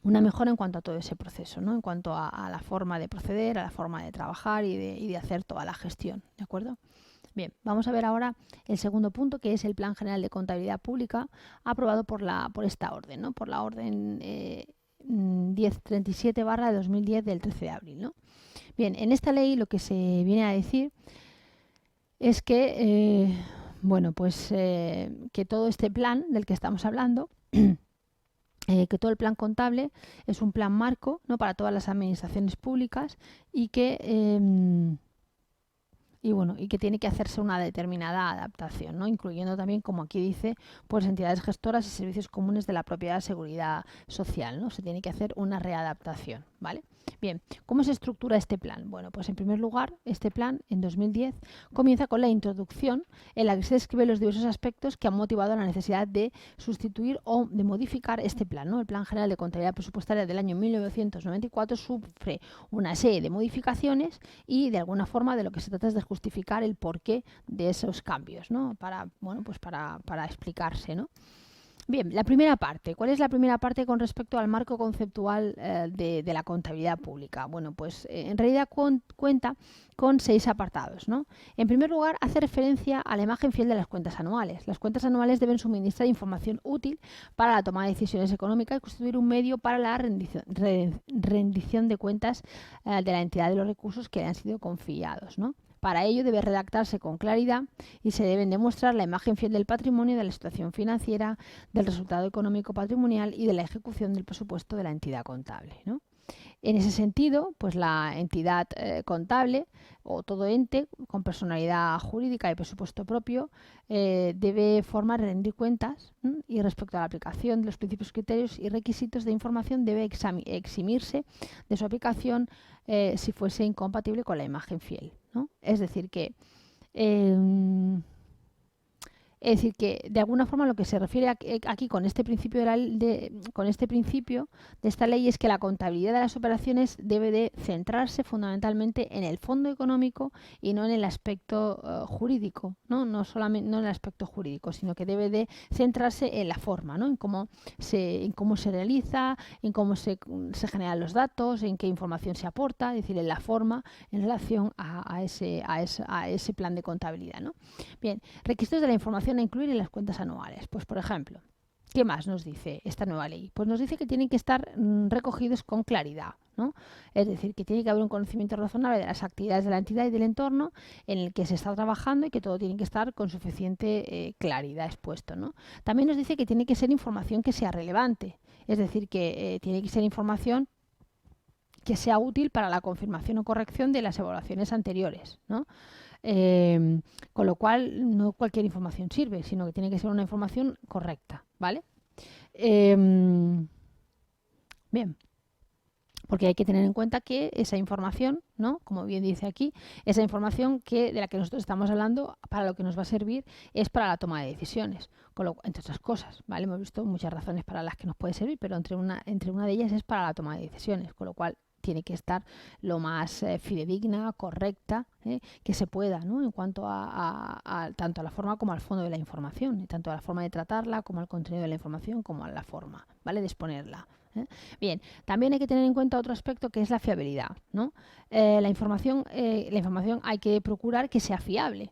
una mejora en cuanto a todo ese proceso, ¿no? En cuanto a la forma de proceder, a la forma de trabajar y de hacer toda la gestión, ¿de acuerdo? Bien, vamos a ver ahora el segundo punto, que es el Plan General de Contabilidad Pública, aprobado por esta orden, ¿no? Por la orden 1037/2010 del 13 de abril, ¿no? Bien, en esta ley lo que se viene a decir es que, bueno, pues que todo este plan del que estamos hablando, que todo el plan contable es un plan marco, ¿no? Para todas las administraciones públicas y que bueno, y que tiene que hacerse una determinada adaptación, ¿no? Incluyendo también, como aquí dice, pues entidades gestoras y servicios comunes de la propia seguridad social, ¿no? Se tiene que hacer una readaptación, ¿vale? Bien, ¿cómo se estructura este plan? Bueno, pues en primer lugar, este plan en 2010 comienza con la introducción en la que se describen los diversos aspectos que han motivado la necesidad de sustituir o de modificar este plan, ¿no? El Plan General de Contabilidad Presupuestaria del año 1994 sufre una serie de modificaciones y de alguna forma de lo que se trata es de justificar el porqué de esos cambios, ¿no? Bueno, pues para explicarse, ¿no? Bien, la primera parte. ¿Cuál es la primera parte con respecto al marco conceptual de la contabilidad pública? Bueno, pues en realidad cuenta con 6 apartados, ¿no? En primer lugar, hace referencia a la imagen fiel de las cuentas anuales. Las cuentas anuales deben suministrar información útil para la toma de decisiones económicas y constituir un medio para la rendición de cuentas de la entidad de los recursos que le han sido confiados, ¿no? Para ello debe redactarse con claridad y se deben demostrar la imagen fiel del patrimonio, de la situación financiera, del resultado económico patrimonial y de la ejecución del presupuesto de la entidad contable, ¿no? En ese sentido, pues la entidad contable o todo ente con personalidad jurídica y presupuesto propio debe formar y rendir cuentas, y respecto a la aplicación de los principios, criterios y requisitos de información debe eximirse de su aplicación si fuese incompatible con la imagen fiel, ¿no? Es decir que de alguna forma lo que se refiere aquí con este principio de esta ley es que la contabilidad de las operaciones debe de centrarse fundamentalmente en el fondo económico y no en el aspecto jurídico, ¿no? No en el aspecto jurídico, sino que debe de centrarse en la forma, ¿no? En cómo se realiza, en cómo se generan los datos, en qué información se aporta, es decir, en la forma en relación a ese plan de contabilidad, ¿no? Bien, requisitos de la información a incluir en las cuentas anuales. Pues, por ejemplo, ¿qué más nos dice esta nueva ley? Pues nos dice que tienen que estar recogidos con claridad, ¿no? Es decir, que tiene que haber un conocimiento razonable de las actividades de la entidad y del entorno en el que se está trabajando y que todo tiene que estar con suficiente claridad expuesto, ¿no? También nos dice que tiene que ser información que sea relevante, es decir, que tiene que ser información que sea útil para la confirmación o corrección de las evaluaciones anteriores, ¿no? Con lo cual no cualquier información sirve, sino que tiene que ser una información correcta, ¿vale? Bien, porque hay que tener en cuenta que esa información, ¿no? Como bien dice aquí, esa información de la que nosotros estamos hablando, para lo que nos va a servir es para la toma de decisiones, entre otras cosas, ¿vale? Hemos visto muchas razones para las que nos puede servir, pero entre una de ellas es para la toma de decisiones, con lo cual tiene que estar lo más fidedigna, correcta, que se pueda, ¿no? En cuanto a tanto a la forma como al fondo de la información, y tanto a la forma de tratarla como al contenido de la información como a la forma, ¿vale? De exponerla. Bien, también hay que tener en cuenta otro aspecto que es la fiabilidad, ¿no? La información hay que procurar que sea fiable.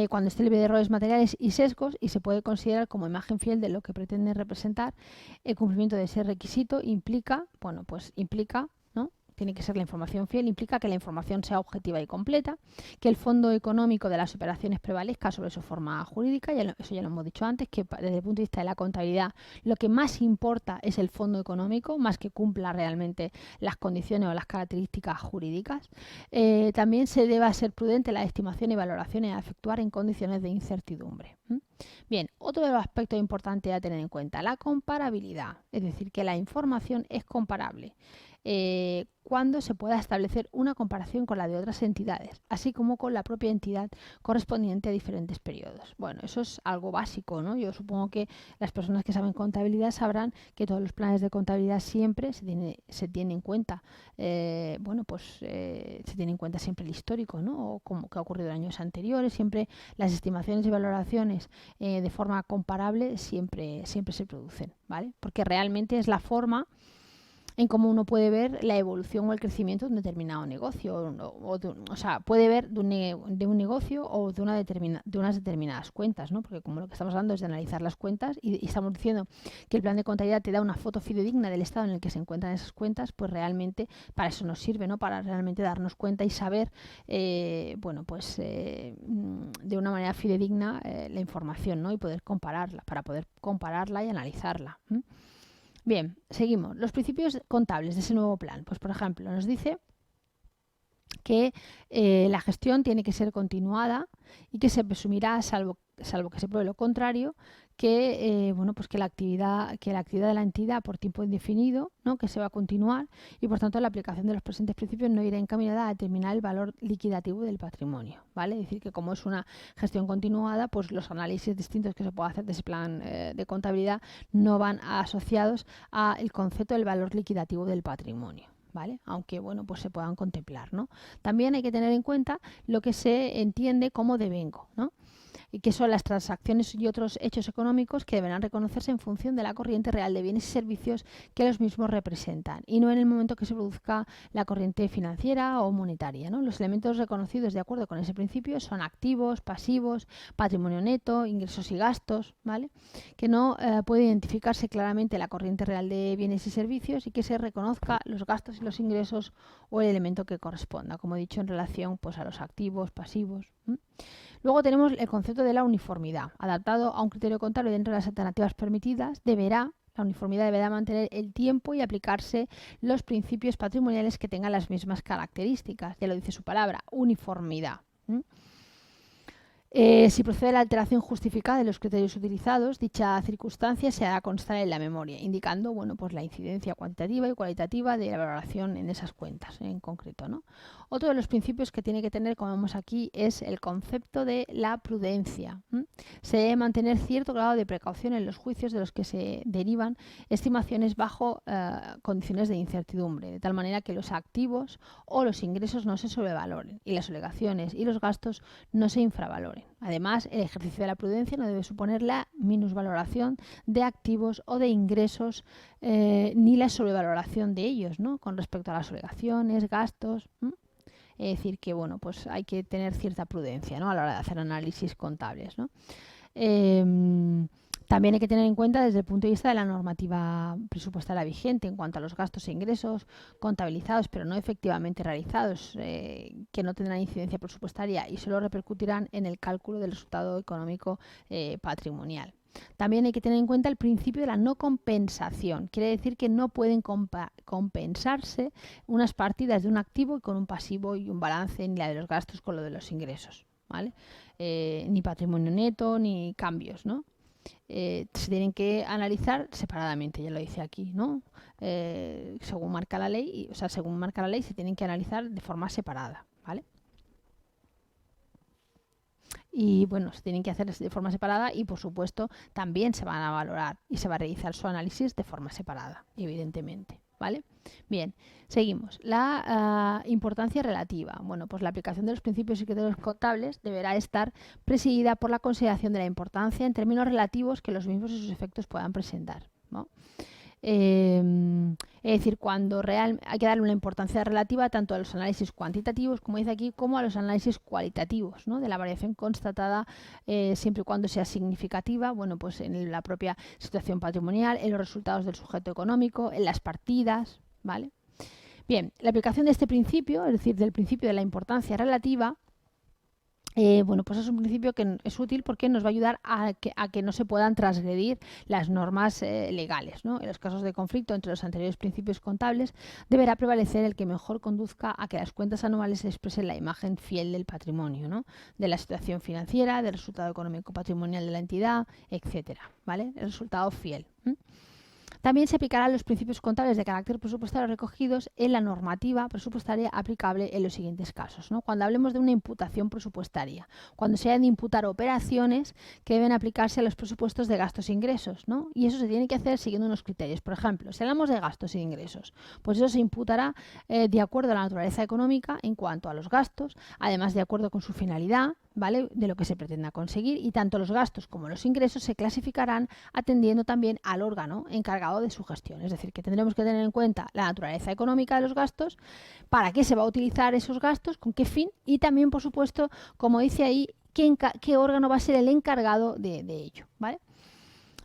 Cuando esté libre de errores materiales y sesgos y se puede considerar como imagen fiel de lo que pretende representar, el cumplimiento de ese requisito implica, ¿no? tiene que ser la información fiel, implica que la información sea objetiva y completa, que el fondo económico de las operaciones prevalezca sobre su forma jurídica, eso ya lo hemos dicho antes, que desde el punto de vista de la contabilidad lo que más importa es el fondo económico, más que cumpla realmente las condiciones o las características jurídicas. También se debe ser prudente la estimación y valoraciones a efectuar en condiciones de incertidumbre. Bien, otro de los aspectos importantes a tener en cuenta, la comparabilidad, es decir, que la información es comparable. Cuando se pueda establecer una comparación con la de otras entidades, así como con la propia entidad correspondiente a diferentes periodos. Bueno, eso es algo básico, ¿no? Yo supongo que las personas que saben contabilidad sabrán que todos los planes de contabilidad siempre se tiene en cuenta, se tiene en cuenta siempre el histórico, ¿no? O como que ha ocurrido en años anteriores, siempre las estimaciones y valoraciones de forma comparable siempre se producen, ¿vale? Porque realmente es la forma en cómo uno puede ver la evolución o el crecimiento de un determinado negocio. O sea, puede ver de un negocio o de unas determinadas cuentas, ¿no? Porque como lo que estamos hablando es de analizar las cuentas y estamos diciendo que el plan de contabilidad te da una foto fidedigna del estado en el que se encuentran esas cuentas, pues realmente para eso nos sirve, ¿no? Para realmente darnos cuenta y saber, de una manera fidedigna la información, ¿no? Y poder compararla, para poder compararla y analizarla. Bien, seguimos. Los principios contables de ese nuevo plan. Pues, por ejemplo, nos dice que la gestión tiene que ser continuada y que se presumirá, salvo que se pruebe lo contrario, que la actividad de la entidad por tiempo indefinido, ¿no? Que se va a continuar y por tanto la aplicación de los presentes principios no irá encaminada a determinar el valor liquidativo del patrimonio, ¿vale? Es decir, que como es una gestión continuada, pues los análisis distintos que se puede hacer de ese plan de contabilidad no van asociados al concepto del valor liquidativo del patrimonio, ¿vale? Aunque pues se puedan contemplar, ¿no? También hay que tener en cuenta lo que se entiende como devengo, ¿no? Y que son las transacciones y otros hechos económicos que deberán reconocerse en función de la corriente real de bienes y servicios que los mismos representan y no en el momento que se produzca la corriente financiera o monetaria, ¿no? Los elementos reconocidos de acuerdo con ese principio son activos, pasivos, patrimonio neto, ingresos y gastos, ¿vale? Que no puede identificarse claramente la corriente real de bienes y servicios y que se reconozca los gastos y los ingresos o el elemento que corresponda, como he dicho, en relación pues a los activos, pasivos. Luego tenemos el concepto de la uniformidad. Adaptado a un criterio contable dentro de las alternativas permitidas, la uniformidad deberá mantener el tiempo y aplicarse los principios patrimoniales que tengan las mismas características. Ya lo dice su palabra, uniformidad. Si procede la alteración justificada de los criterios utilizados, dicha circunstancia se hará constar en la memoria, indicando pues la incidencia cuantitativa y cualitativa de la valoración en esas cuentas en concreto, ¿no? Otro de los principios que tiene que tener, como vemos aquí, es el concepto de la prudencia. Se debe mantener cierto grado de precaución en los juicios de los que se derivan estimaciones bajo condiciones de incertidumbre, de tal manera que los activos o los ingresos no se sobrevaloren y las obligaciones y los gastos no se infravaloren. Además, el ejercicio de la prudencia no debe suponer la minusvaloración de activos o de ingresos ni la sobrevaloración de ellos, ¿no? Con respecto a las obligaciones, gastos. Es decir, que pues hay que tener cierta prudencia, ¿no? A la hora de hacer análisis contables, ¿no? También hay que tener en cuenta desde el punto de vista de la normativa presupuestaria vigente en cuanto a los gastos e ingresos contabilizados pero no efectivamente realizados, que no tendrán incidencia presupuestaria y solo repercutirán en el cálculo del resultado económico patrimonial. También hay que tener en cuenta el principio de la no compensación. Quiere decir que no pueden compensarse unas partidas de un activo y con un pasivo y un balance, ni la de los gastos con lo de los ingresos, ¿vale? Ni patrimonio neto, ni cambios, ¿no? Se tienen que analizar separadamente, ya lo dice aquí, ¿no? Según marca la ley, se tienen que analizar de forma separada, ¿vale? Y se tienen que hacer de forma separada y por supuesto también se van a valorar y se va a realizar su análisis de forma separada, evidentemente, ¿vale? Bien, seguimos. La importancia relativa. Pues la aplicación de los principios y criterios contables deberá estar presidida por la consideración de la importancia en términos relativos que los mismos y sus efectos puedan presentar, ¿no? Es decir, hay que darle una importancia relativa tanto a los análisis cuantitativos, como dice aquí, como a los análisis cualitativos, ¿no? De la variación constatada, siempre y cuando sea significativa, pues en la propia situación patrimonial, en los resultados del sujeto económico, en las partidas, ¿vale? Bien, la aplicación de este principio, es decir, del principio de la importancia relativa, bueno, pues es un principio que es útil porque nos va a ayudar a que no se puedan transgredir las normas legales, ¿no? En los casos de conflicto entre los anteriores principios contables, deberá prevalecer el que mejor conduzca a que las cuentas anuales expresen la imagen fiel del patrimonio, ¿no? De la situación financiera, del resultado económico patrimonial de la entidad, etcétera, ¿vale? El resultado fiel. También se aplicarán los principios contables de carácter presupuestario recogidos en la normativa presupuestaria aplicable en los siguientes casos, ¿no? Cuando hablemos de una imputación presupuestaria, cuando se hayan de imputar operaciones que deben aplicarse a los presupuestos de gastos e ingresos, ¿no? Y eso se tiene que hacer siguiendo unos criterios. Por ejemplo, si hablamos de gastos e ingresos, pues eso se imputará de acuerdo a la naturaleza económica en cuanto a los gastos, además de acuerdo con su finalidad, ¿vale? De lo que se pretenda conseguir, y tanto los gastos como los ingresos se clasificarán atendiendo también al órgano encargado de su gestión. Es decir, que tendremos que tener en cuenta la naturaleza económica de los gastos, para qué se va a utilizar esos gastos, con qué fin, y también, por supuesto, como dice ahí, qué órgano va a ser el encargado de ello, ¿vale?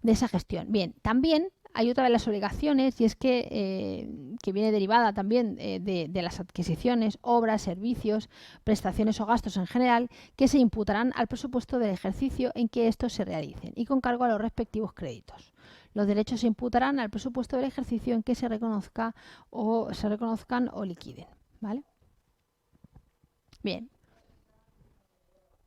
De esa gestión. Bien, también hay otra de las obligaciones, y es que viene derivada también de las adquisiciones, obras, servicios, prestaciones o gastos en general, que se imputarán al presupuesto del ejercicio en que estos se realicen y con cargo a los respectivos créditos. Los derechos se imputarán al presupuesto del ejercicio en que se reconozcan o liquiden, ¿vale? Bien.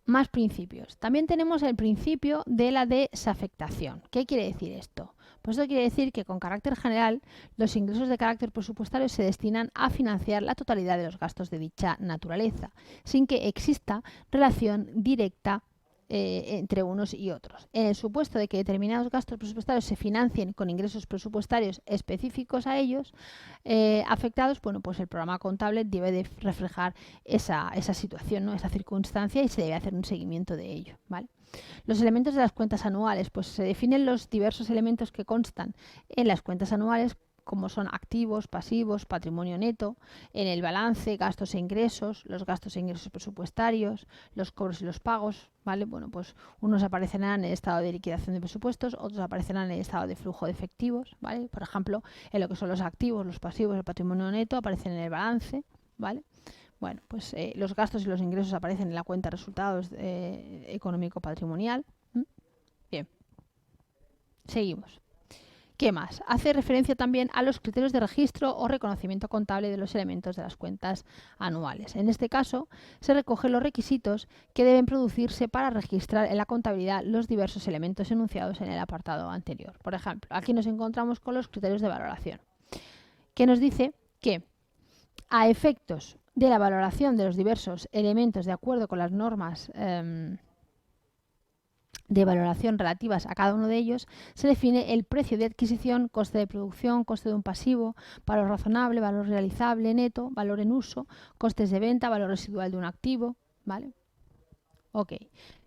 Más principios. También tenemos el principio de la desafectación. ¿Qué quiere decir esto? Pues esto quiere decir que con carácter general los ingresos de carácter presupuestario se destinan a financiar la totalidad de los gastos de dicha naturaleza, sin que exista relación directa entre unos y otros. En el supuesto de que determinados gastos presupuestarios se financien con ingresos presupuestarios específicos a ellos afectados, bueno, pues el programa contable debe de reflejar esa situación, ¿no? Esa circunstancia, y se debe hacer un seguimiento de ello, ¿vale? Los elementos de las cuentas anuales, pues se definen los diversos elementos que constan en las cuentas anuales, como son activos, pasivos, patrimonio neto, en el balance, gastos e ingresos, los gastos e ingresos presupuestarios, los cobros y los pagos, ¿vale? Bueno, pues unos aparecerán en el estado de liquidación de presupuestos, otros aparecerán en el estado de flujo de efectivos, ¿vale? Por ejemplo, en lo que son los activos, los pasivos, el patrimonio neto aparecen en el balance, ¿vale? Bueno, pues los gastos y los ingresos aparecen en la cuenta de resultados económico-patrimonial. Bien, seguimos. ¿Qué más? Hace referencia también a los criterios de registro o reconocimiento contable de los elementos de las cuentas anuales. En este caso, se recogen los requisitos que deben producirse para registrar en la contabilidad los diversos elementos enunciados en el apartado anterior. Por ejemplo, aquí nos encontramos con los criterios de valoración, que nos dice que a efectos de la valoración de los diversos elementos de acuerdo con las normas de valoración relativas a cada uno de ellos, se define el precio de adquisición, coste de producción, coste de un pasivo, valor razonable, valor realizable neto, valor en uso, costes de venta, valor residual de un activo, ¿vale? Ok.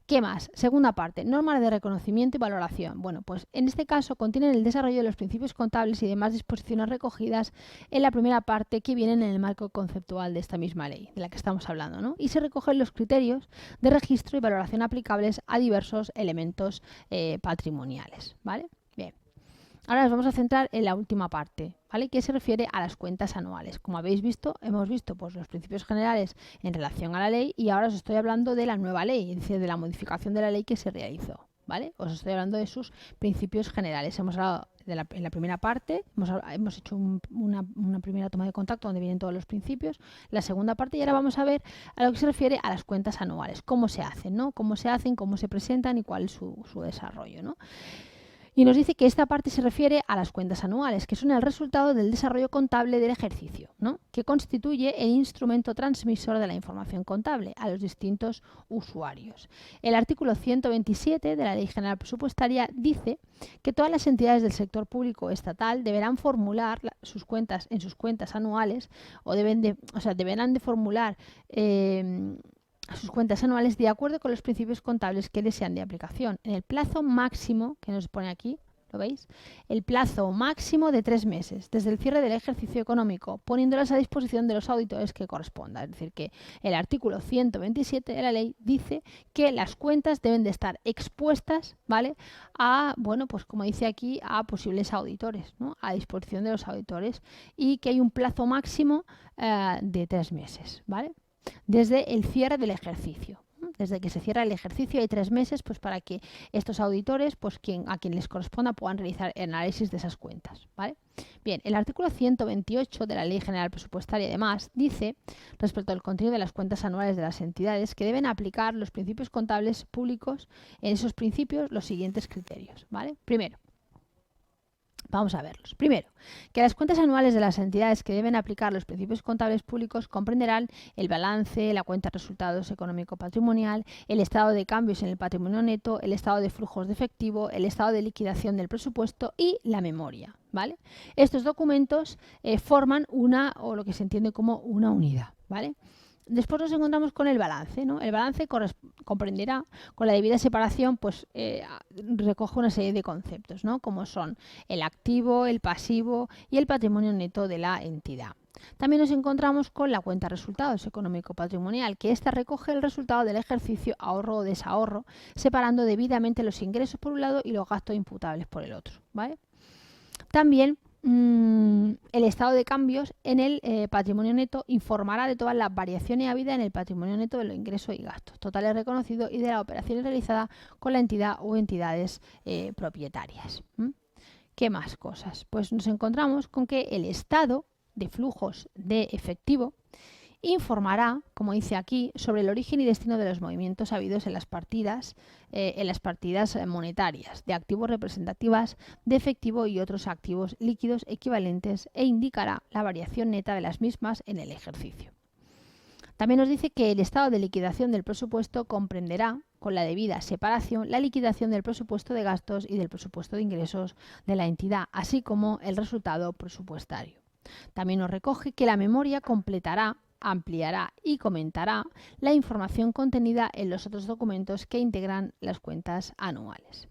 ¿Qué más? Segunda parte, normas de reconocimiento y valoración. Bueno, pues en este caso contienen el desarrollo de los principios contables y demás disposiciones recogidas en la primera parte que vienen en el marco conceptual de esta misma ley, de la que estamos hablando, ¿no? Y se recogen los criterios de registro y valoración aplicables a diversos elementos patrimoniales, ¿vale? Bien. Ahora nos vamos a centrar en la última parte, ¿vale? Que se refiere a las cuentas anuales. Como habéis visto, hemos visto pues, los principios generales en relación a la ley, y ahora os estoy hablando de la nueva ley, es decir, de la modificación de la ley que se realizó, ¿vale? Os estoy hablando de sus principios generales. Hemos hablado en la primera parte, hemos hecho una primera toma de contacto donde vienen todos los principios, la segunda parte, y ahora vamos a ver a lo que se refiere a las cuentas anuales, cómo se hacen, ¿no? Cómo se hacen, cómo se presentan y cuál es su desarrollo, ¿no? Y nos dice que esta parte se refiere a las cuentas anuales, que son el resultado del desarrollo contable del ejercicio, ¿no? Que constituye el instrumento transmisor de la información contable a los distintos usuarios. El artículo 127 de la Ley General Presupuestaria dice que todas las entidades del sector público estatal deberán formular sus cuentas en sus cuentas anuales, o deberán de formular sus cuentas anuales de acuerdo con los principios contables que les sean de aplicación, en el plazo máximo que nos pone aquí, ¿Lo veis? El plazo máximo de 3 meses desde el cierre del ejercicio económico, poniéndolas a disposición de los auditores que corresponda. Es decir, que el artículo 127 de la ley dice que las cuentas deben de estar expuestas, ¿vale? A, bueno, pues como dice aquí, a posibles auditores, ¿no? A disposición de los auditores, y que hay un plazo máximo de 3 meses, ¿vale? Desde el cierre del ejercicio. Desde que se cierra el ejercicio hay 3 meses, pues para que estos auditores, pues a quien les corresponda, puedan realizar el análisis de esas cuentas, ¿vale? Bien, el artículo 128 de la Ley General Presupuestaria, además, dice, respecto al contenido de las cuentas anuales de las entidades, que deben aplicar los principios contables públicos en esos principios los siguientes criterios, ¿vale? Primero, vamos a verlos. Primero, que las cuentas anuales de las entidades que deben aplicar los principios contables públicos comprenderán el balance, la cuenta de resultados económico-patrimonial, el estado de cambios en el patrimonio neto, el estado de flujos de efectivo, el estado de liquidación del presupuesto y la memoria, ¿vale? Estos documentos forman una, o lo que se entiende como una unidad, ¿vale? Después nos encontramos con el balance, ¿no? El balance comprenderá, con la debida separación, pues recoge una serie de conceptos, ¿no? Como son el activo, el pasivo y el patrimonio neto de la entidad. También nos encontramos con la cuenta de resultados económico-patrimonial, que ésta recoge el resultado del ejercicio ahorro o desahorro, separando debidamente los ingresos por un lado y los gastos imputables por el otro, ¿vale? También el estado de cambios en el patrimonio neto informará de todas las variaciones habidas en el patrimonio neto de los ingresos y gastos totales reconocidos y de las operaciones realizadas con la entidad o entidades propietarias. ¿Qué más cosas? Pues nos encontramos con que el estado de flujos de efectivo informará, como dice aquí, sobre el origen y destino de los movimientos habidos en las partidas monetarias, de activos representativas, de efectivo y otros activos líquidos equivalentes, e indicará la variación neta de las mismas en el ejercicio. También nos dice que el estado de liquidación del presupuesto comprenderá, con la debida separación, la liquidación del presupuesto de gastos y del presupuesto de ingresos de la entidad, así como el resultado presupuestario. También nos recoge que la memoria completará, ampliará y comentará la información contenida en los otros documentos que integran las cuentas anuales.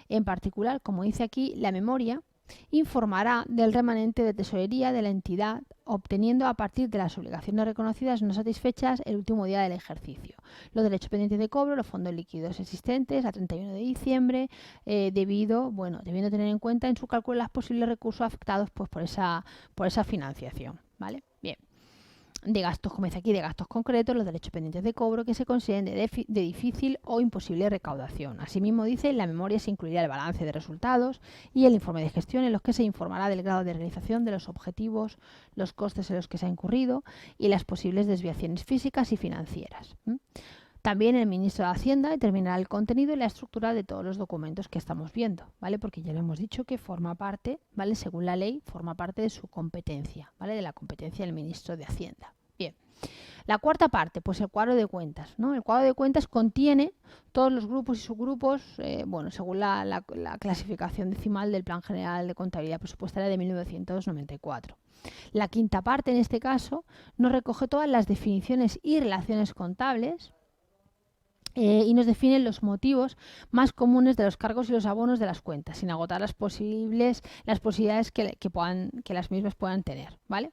En particular, como dice aquí, la memoria informará del remanente de tesorería de la entidad, obteniendo a partir de las obligaciones reconocidas no satisfechas el último día del ejercicio, los derechos pendientes de cobro, los fondos líquidos existentes a 31 de diciembre, debiendo tener en cuenta en su cálculo los posibles recursos afectados, pues, por esa financiación, ¿vale? Bien. De gastos, como dice aquí, de gastos concretos, los derechos pendientes de cobro que se consideren de difícil o imposible recaudación. Asimismo, dice, en la memoria se incluirá el balance de resultados y el informe de gestión, en los que se informará del grado de realización de los objetivos, los costes en los que se ha incurrido y las posibles desviaciones físicas y financieras. También el ministro de Hacienda determinará el contenido y la estructura de todos los documentos que estamos viendo, ¿vale? Porque ya lo hemos dicho que forma parte, ¿vale? Según la ley, forma parte de su competencia, ¿vale? De la competencia del ministro de Hacienda. Bien. La cuarta parte, pues el cuadro de cuentas, ¿no? El cuadro de cuentas contiene todos los grupos y subgrupos, según la clasificación decimal del Plan General de Contabilidad Presupuestaria de 1994. La quinta parte, en este caso, nos recoge todas las definiciones y relaciones contables, y nos define los motivos más comunes de los cargos y los abonos de las cuentas, sin agotar las posibilidades que las mismas puedan tener, ¿vale?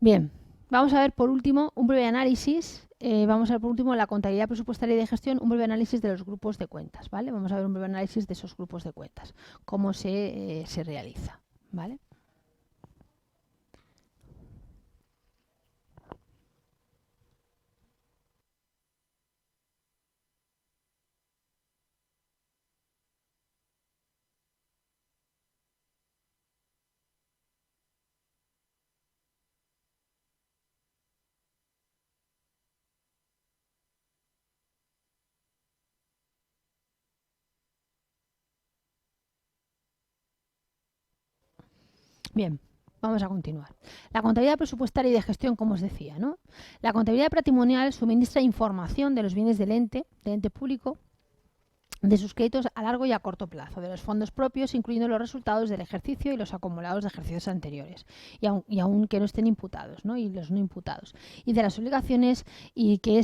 Bien, vamos a ver por último un breve análisis. Vamos a ver por último la contabilidad presupuestaria y de gestión, un breve análisis de los grupos de cuentas, ¿vale? Vamos a ver un breve análisis de esos grupos de cuentas, cómo se realiza, ¿vale? Bien, vamos a continuar. La contabilidad presupuestaria y de gestión, como os decía, ¿no? La contabilidad patrimonial suministra información de los bienes del ente público, de sus créditos a largo y a corto plazo, de los fondos propios, incluyendo los resultados del ejercicio y los acumulados de ejercicios anteriores, y aun que no estén imputados, ¿no? Y los no imputados, y de las obligaciones y que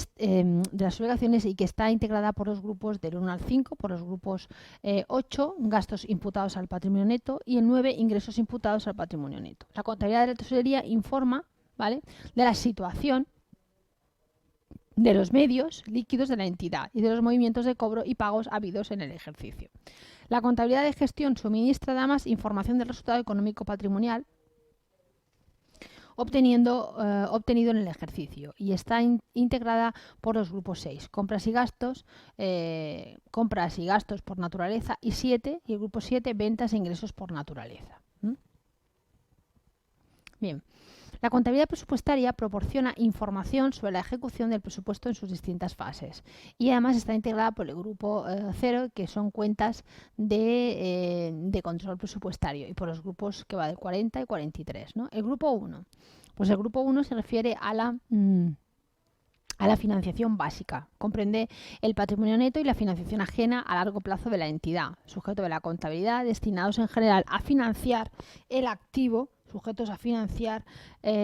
está integrada por los grupos del 1 al 5, por los grupos 8, gastos imputados al patrimonio neto, y el 9, ingresos imputados al patrimonio neto. La contabilidad de la tesorería informa, ¿vale?, de la situación de los medios líquidos de la entidad y de los movimientos de cobro y pagos habidos en el ejercicio. La contabilidad de gestión suministra además información del resultado económico patrimonial obtenido en el ejercicio y está integrada por los grupos 6, compras y gastos por naturaleza, y el grupo 7, ventas e ingresos por naturaleza. Bien. La contabilidad presupuestaria proporciona información sobre la ejecución del presupuesto en sus distintas fases y además está integrada por el grupo 0, que son cuentas de control presupuestario, y por los grupos que va del 40 y 43, ¿no? El grupo 1. Pues el grupo 1 se refiere a la financiación básica. Comprende el patrimonio neto y la financiación ajena a largo plazo de la entidad, sujeto de la contabilidad, destinados en general a financiar el activo, sujetos a financiar,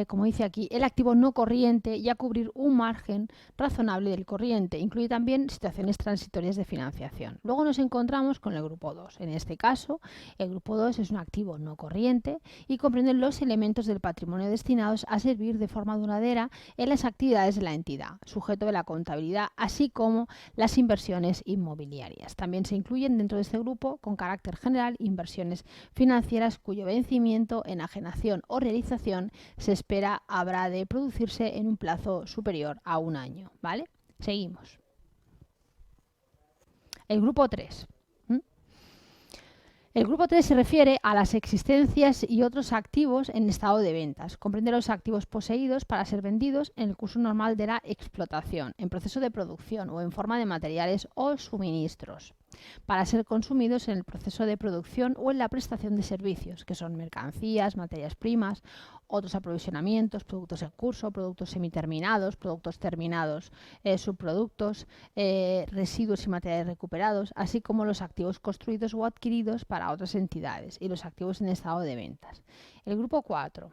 como dice aquí, el activo no corriente y a cubrir un margen razonable del corriente. Incluye también situaciones transitorias de financiación. Luego nos encontramos con el grupo 2. En este caso, el grupo 2 es un activo no corriente y comprende los elementos del patrimonio destinados a servir de forma duradera en las actividades de la entidad, sujeto de la contabilidad, así como las inversiones inmobiliarias. También se incluyen dentro de este grupo, con carácter general, inversiones financieras cuyo vencimiento, enajenación o realización se espera habrá de producirse en un plazo superior a un año, ¿vale? Seguimos. El grupo 3. El grupo 3 se refiere a las existencias y otros activos en estado de ventas. Comprende los activos poseídos para ser vendidos en el curso normal de la explotación, en proceso de producción o en forma de materiales o suministros, para ser consumidos en el proceso de producción o en la prestación de servicios, que son mercancías, materias primas, otros aprovisionamientos, productos en curso, productos semiterminados, productos terminados, subproductos, residuos y materiales recuperados, así como los activos construidos o adquiridos para otras entidades y los activos en estado de ventas. El grupo 4.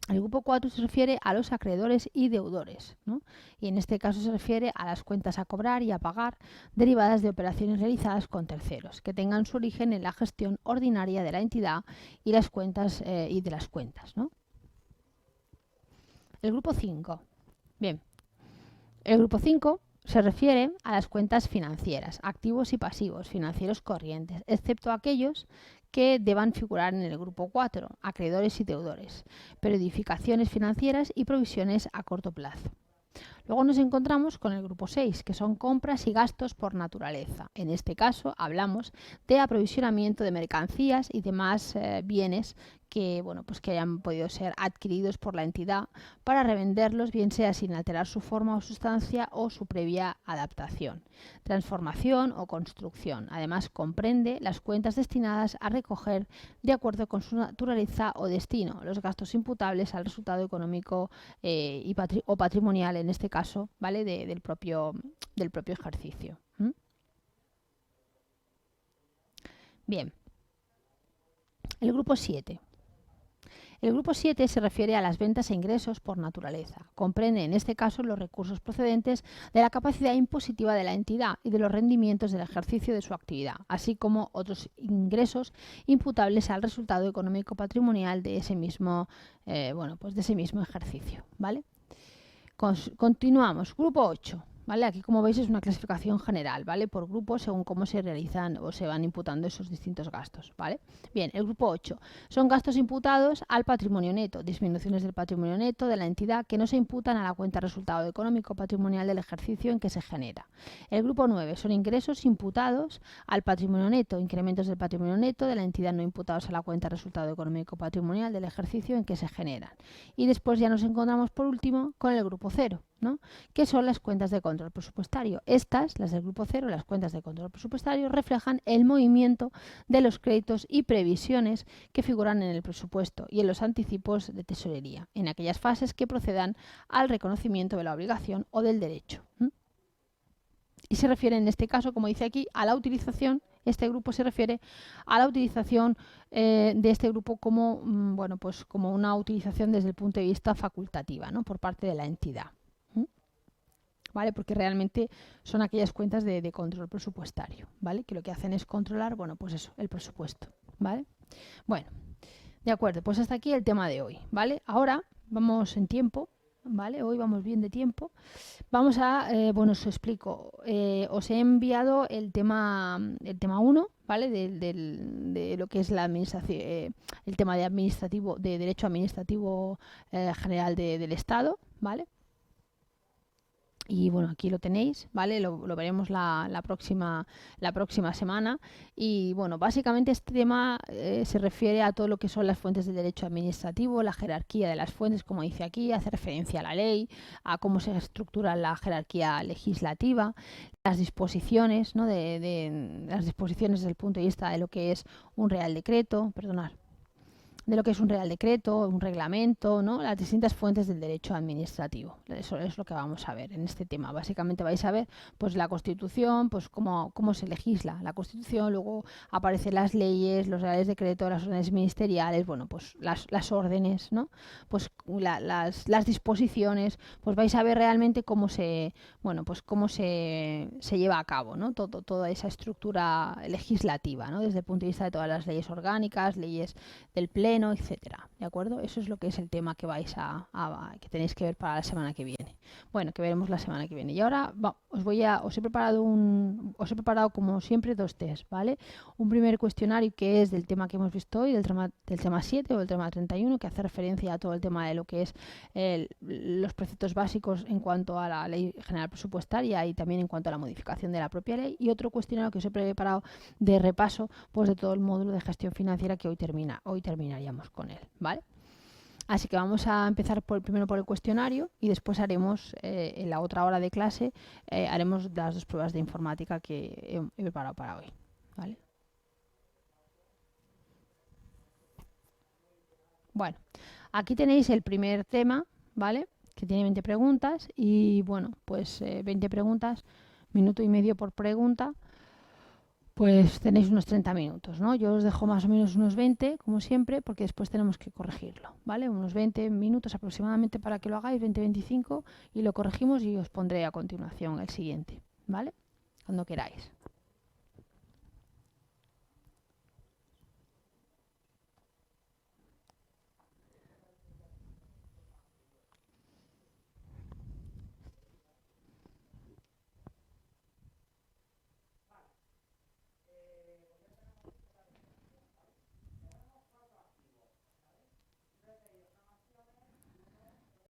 El grupo 4 se refiere a los acreedores y deudores, ¿no? Y en este caso se refiere a las cuentas a cobrar y a pagar derivadas de operaciones realizadas con terceros, que tengan su origen en la gestión ordinaria de la entidad y las cuentas ¿no? El grupo 5. Bien, el grupo 5 se refiere a las cuentas financieras, activos y pasivos financieros corrientes, excepto aquellos que deban figurar en el grupo 4, acreedores y deudores, periodificaciones financieras y provisiones a corto plazo. Luego nos encontramos con el grupo 6, que son compras y gastos por naturaleza. En este caso hablamos de aprovisionamiento de mercancías y demás bienes que, pues que hayan podido ser adquiridos por la entidad para revenderlos, bien sea sin alterar su forma o sustancia o su previa adaptación, transformación o construcción. Además comprende las cuentas destinadas a recoger, de acuerdo con su naturaleza o destino, los gastos imputables al resultado económico o patrimonial, en este caso, ¿vale?, del propio ejercicio. Bien, el grupo 7. El grupo 7 se refiere a las ventas e ingresos por naturaleza. Comprende en este caso los recursos procedentes de la capacidad impositiva de la entidad y de los rendimientos del ejercicio de su actividad, así como otros ingresos imputables al resultado económico patrimonial de ese mismo, de ese mismo ejercicio, ¿vale? Continuamos. Grupo 8. ¿Vale? Aquí, como veis, es una clasificación general, ¿vale?, por grupos según cómo se realizan o se van imputando esos distintos gastos, ¿vale? Bien, el grupo 8 son gastos imputados al patrimonio neto, disminuciones del patrimonio neto de la entidad que no se imputan a la cuenta resultado económico patrimonial del ejercicio en que se genera. El grupo 9 son ingresos imputados al patrimonio neto, incrementos del patrimonio neto de la entidad no imputados a la cuenta resultado económico patrimonial del ejercicio en que se generan. Y después ya nos encontramos por último con el grupo 0, ¿no?, que son las cuentas de control presupuestario. Estas, las del grupo 0, las cuentas de control presupuestario, reflejan el movimiento de los créditos y previsiones que figuran en el presupuesto y en los anticipos de tesorería, en aquellas fases que procedan al reconocimiento de la obligación o del derecho. y se refiere en este caso, como dice aquí, a la utilización. Este grupo se refiere a la utilización de este grupo como, bueno, pues como una utilización desde el punto de vista facultativa, ¿no? Por parte de la entidad. ¿Vale? Porque realmente son aquellas cuentas de control presupuestario, ¿vale? Que lo que hacen es controlar, bueno, pues eso, el presupuesto, ¿vale? Bueno, de acuerdo, pues hasta aquí el tema de hoy, ¿vale? Ahora vamos en tiempo, ¿vale? Hoy vamos bien de tiempo. Vamos a, bueno, os explico. Os he enviado el tema 1, ¿vale? De lo que es la administración, el tema de administrativo, de derecho administrativo general del Estado, ¿vale? Y bueno, aquí lo tenéis, ¿vale? Lo veremos la próxima semana. Y bueno, básicamente este tema se refiere a todo lo que son las fuentes del derecho administrativo, la jerarquía de las fuentes, como dice aquí, hace referencia a la ley, a cómo se estructura la jerarquía legislativa, las disposiciones, ¿no? Las disposiciones desde el punto de vista de lo que es un real decreto, perdonad, de lo que es un real decreto, un reglamento, ¿no? Las distintas fuentes del derecho administrativo. Eso es lo que vamos a ver en este tema. Básicamente vais a ver pues la Constitución, pues cómo se legisla la Constitución, luego aparecen las leyes, los reales decretos, las órdenes ministeriales, bueno, pues las órdenes, ¿no? Pues las disposiciones, pues vais a ver realmente cómo se, bueno, pues cómo se lleva a cabo, ¿no? Toda esa estructura legislativa, ¿no? Desde el punto de vista de todas las leyes orgánicas, leyes del Pleno, etcétera, ¿de acuerdo? Eso es lo que es el tema que vais que tenéis que ver para la semana que viene. Bueno, que veremos la semana que viene. Y ahora os he preparado como siempre 2 test, ¿vale? Un primer cuestionario que es del tema que hemos visto hoy, del tema 7 o el tema 31, que hace referencia a todo el tema de lo que es los preceptos básicos en cuanto a la Ley General Presupuestaria y también en cuanto a la modificación de la propia ley. Y otro cuestionario que os he preparado de repaso, pues de todo el módulo de gestión financiera que hoy terminaríamos con él, ¿vale? Así que vamos a empezar primero por el cuestionario y después haremos en la otra hora de clase haremos las 2 pruebas de informática que he preparado para hoy, ¿vale? Bueno, aquí tenéis el primer tema, ¿vale? Que tiene 20 preguntas y bueno, pues 20 preguntas, minuto y medio por pregunta. Pues tenéis unos 30 minutos, ¿no? Yo os dejo más o menos unos 20, como siempre, porque después tenemos que corregirlo, ¿vale? Unos 20 minutos aproximadamente para que lo hagáis, 20-25, y lo corregimos y os pondré a continuación el siguiente, ¿vale? Cuando queráis.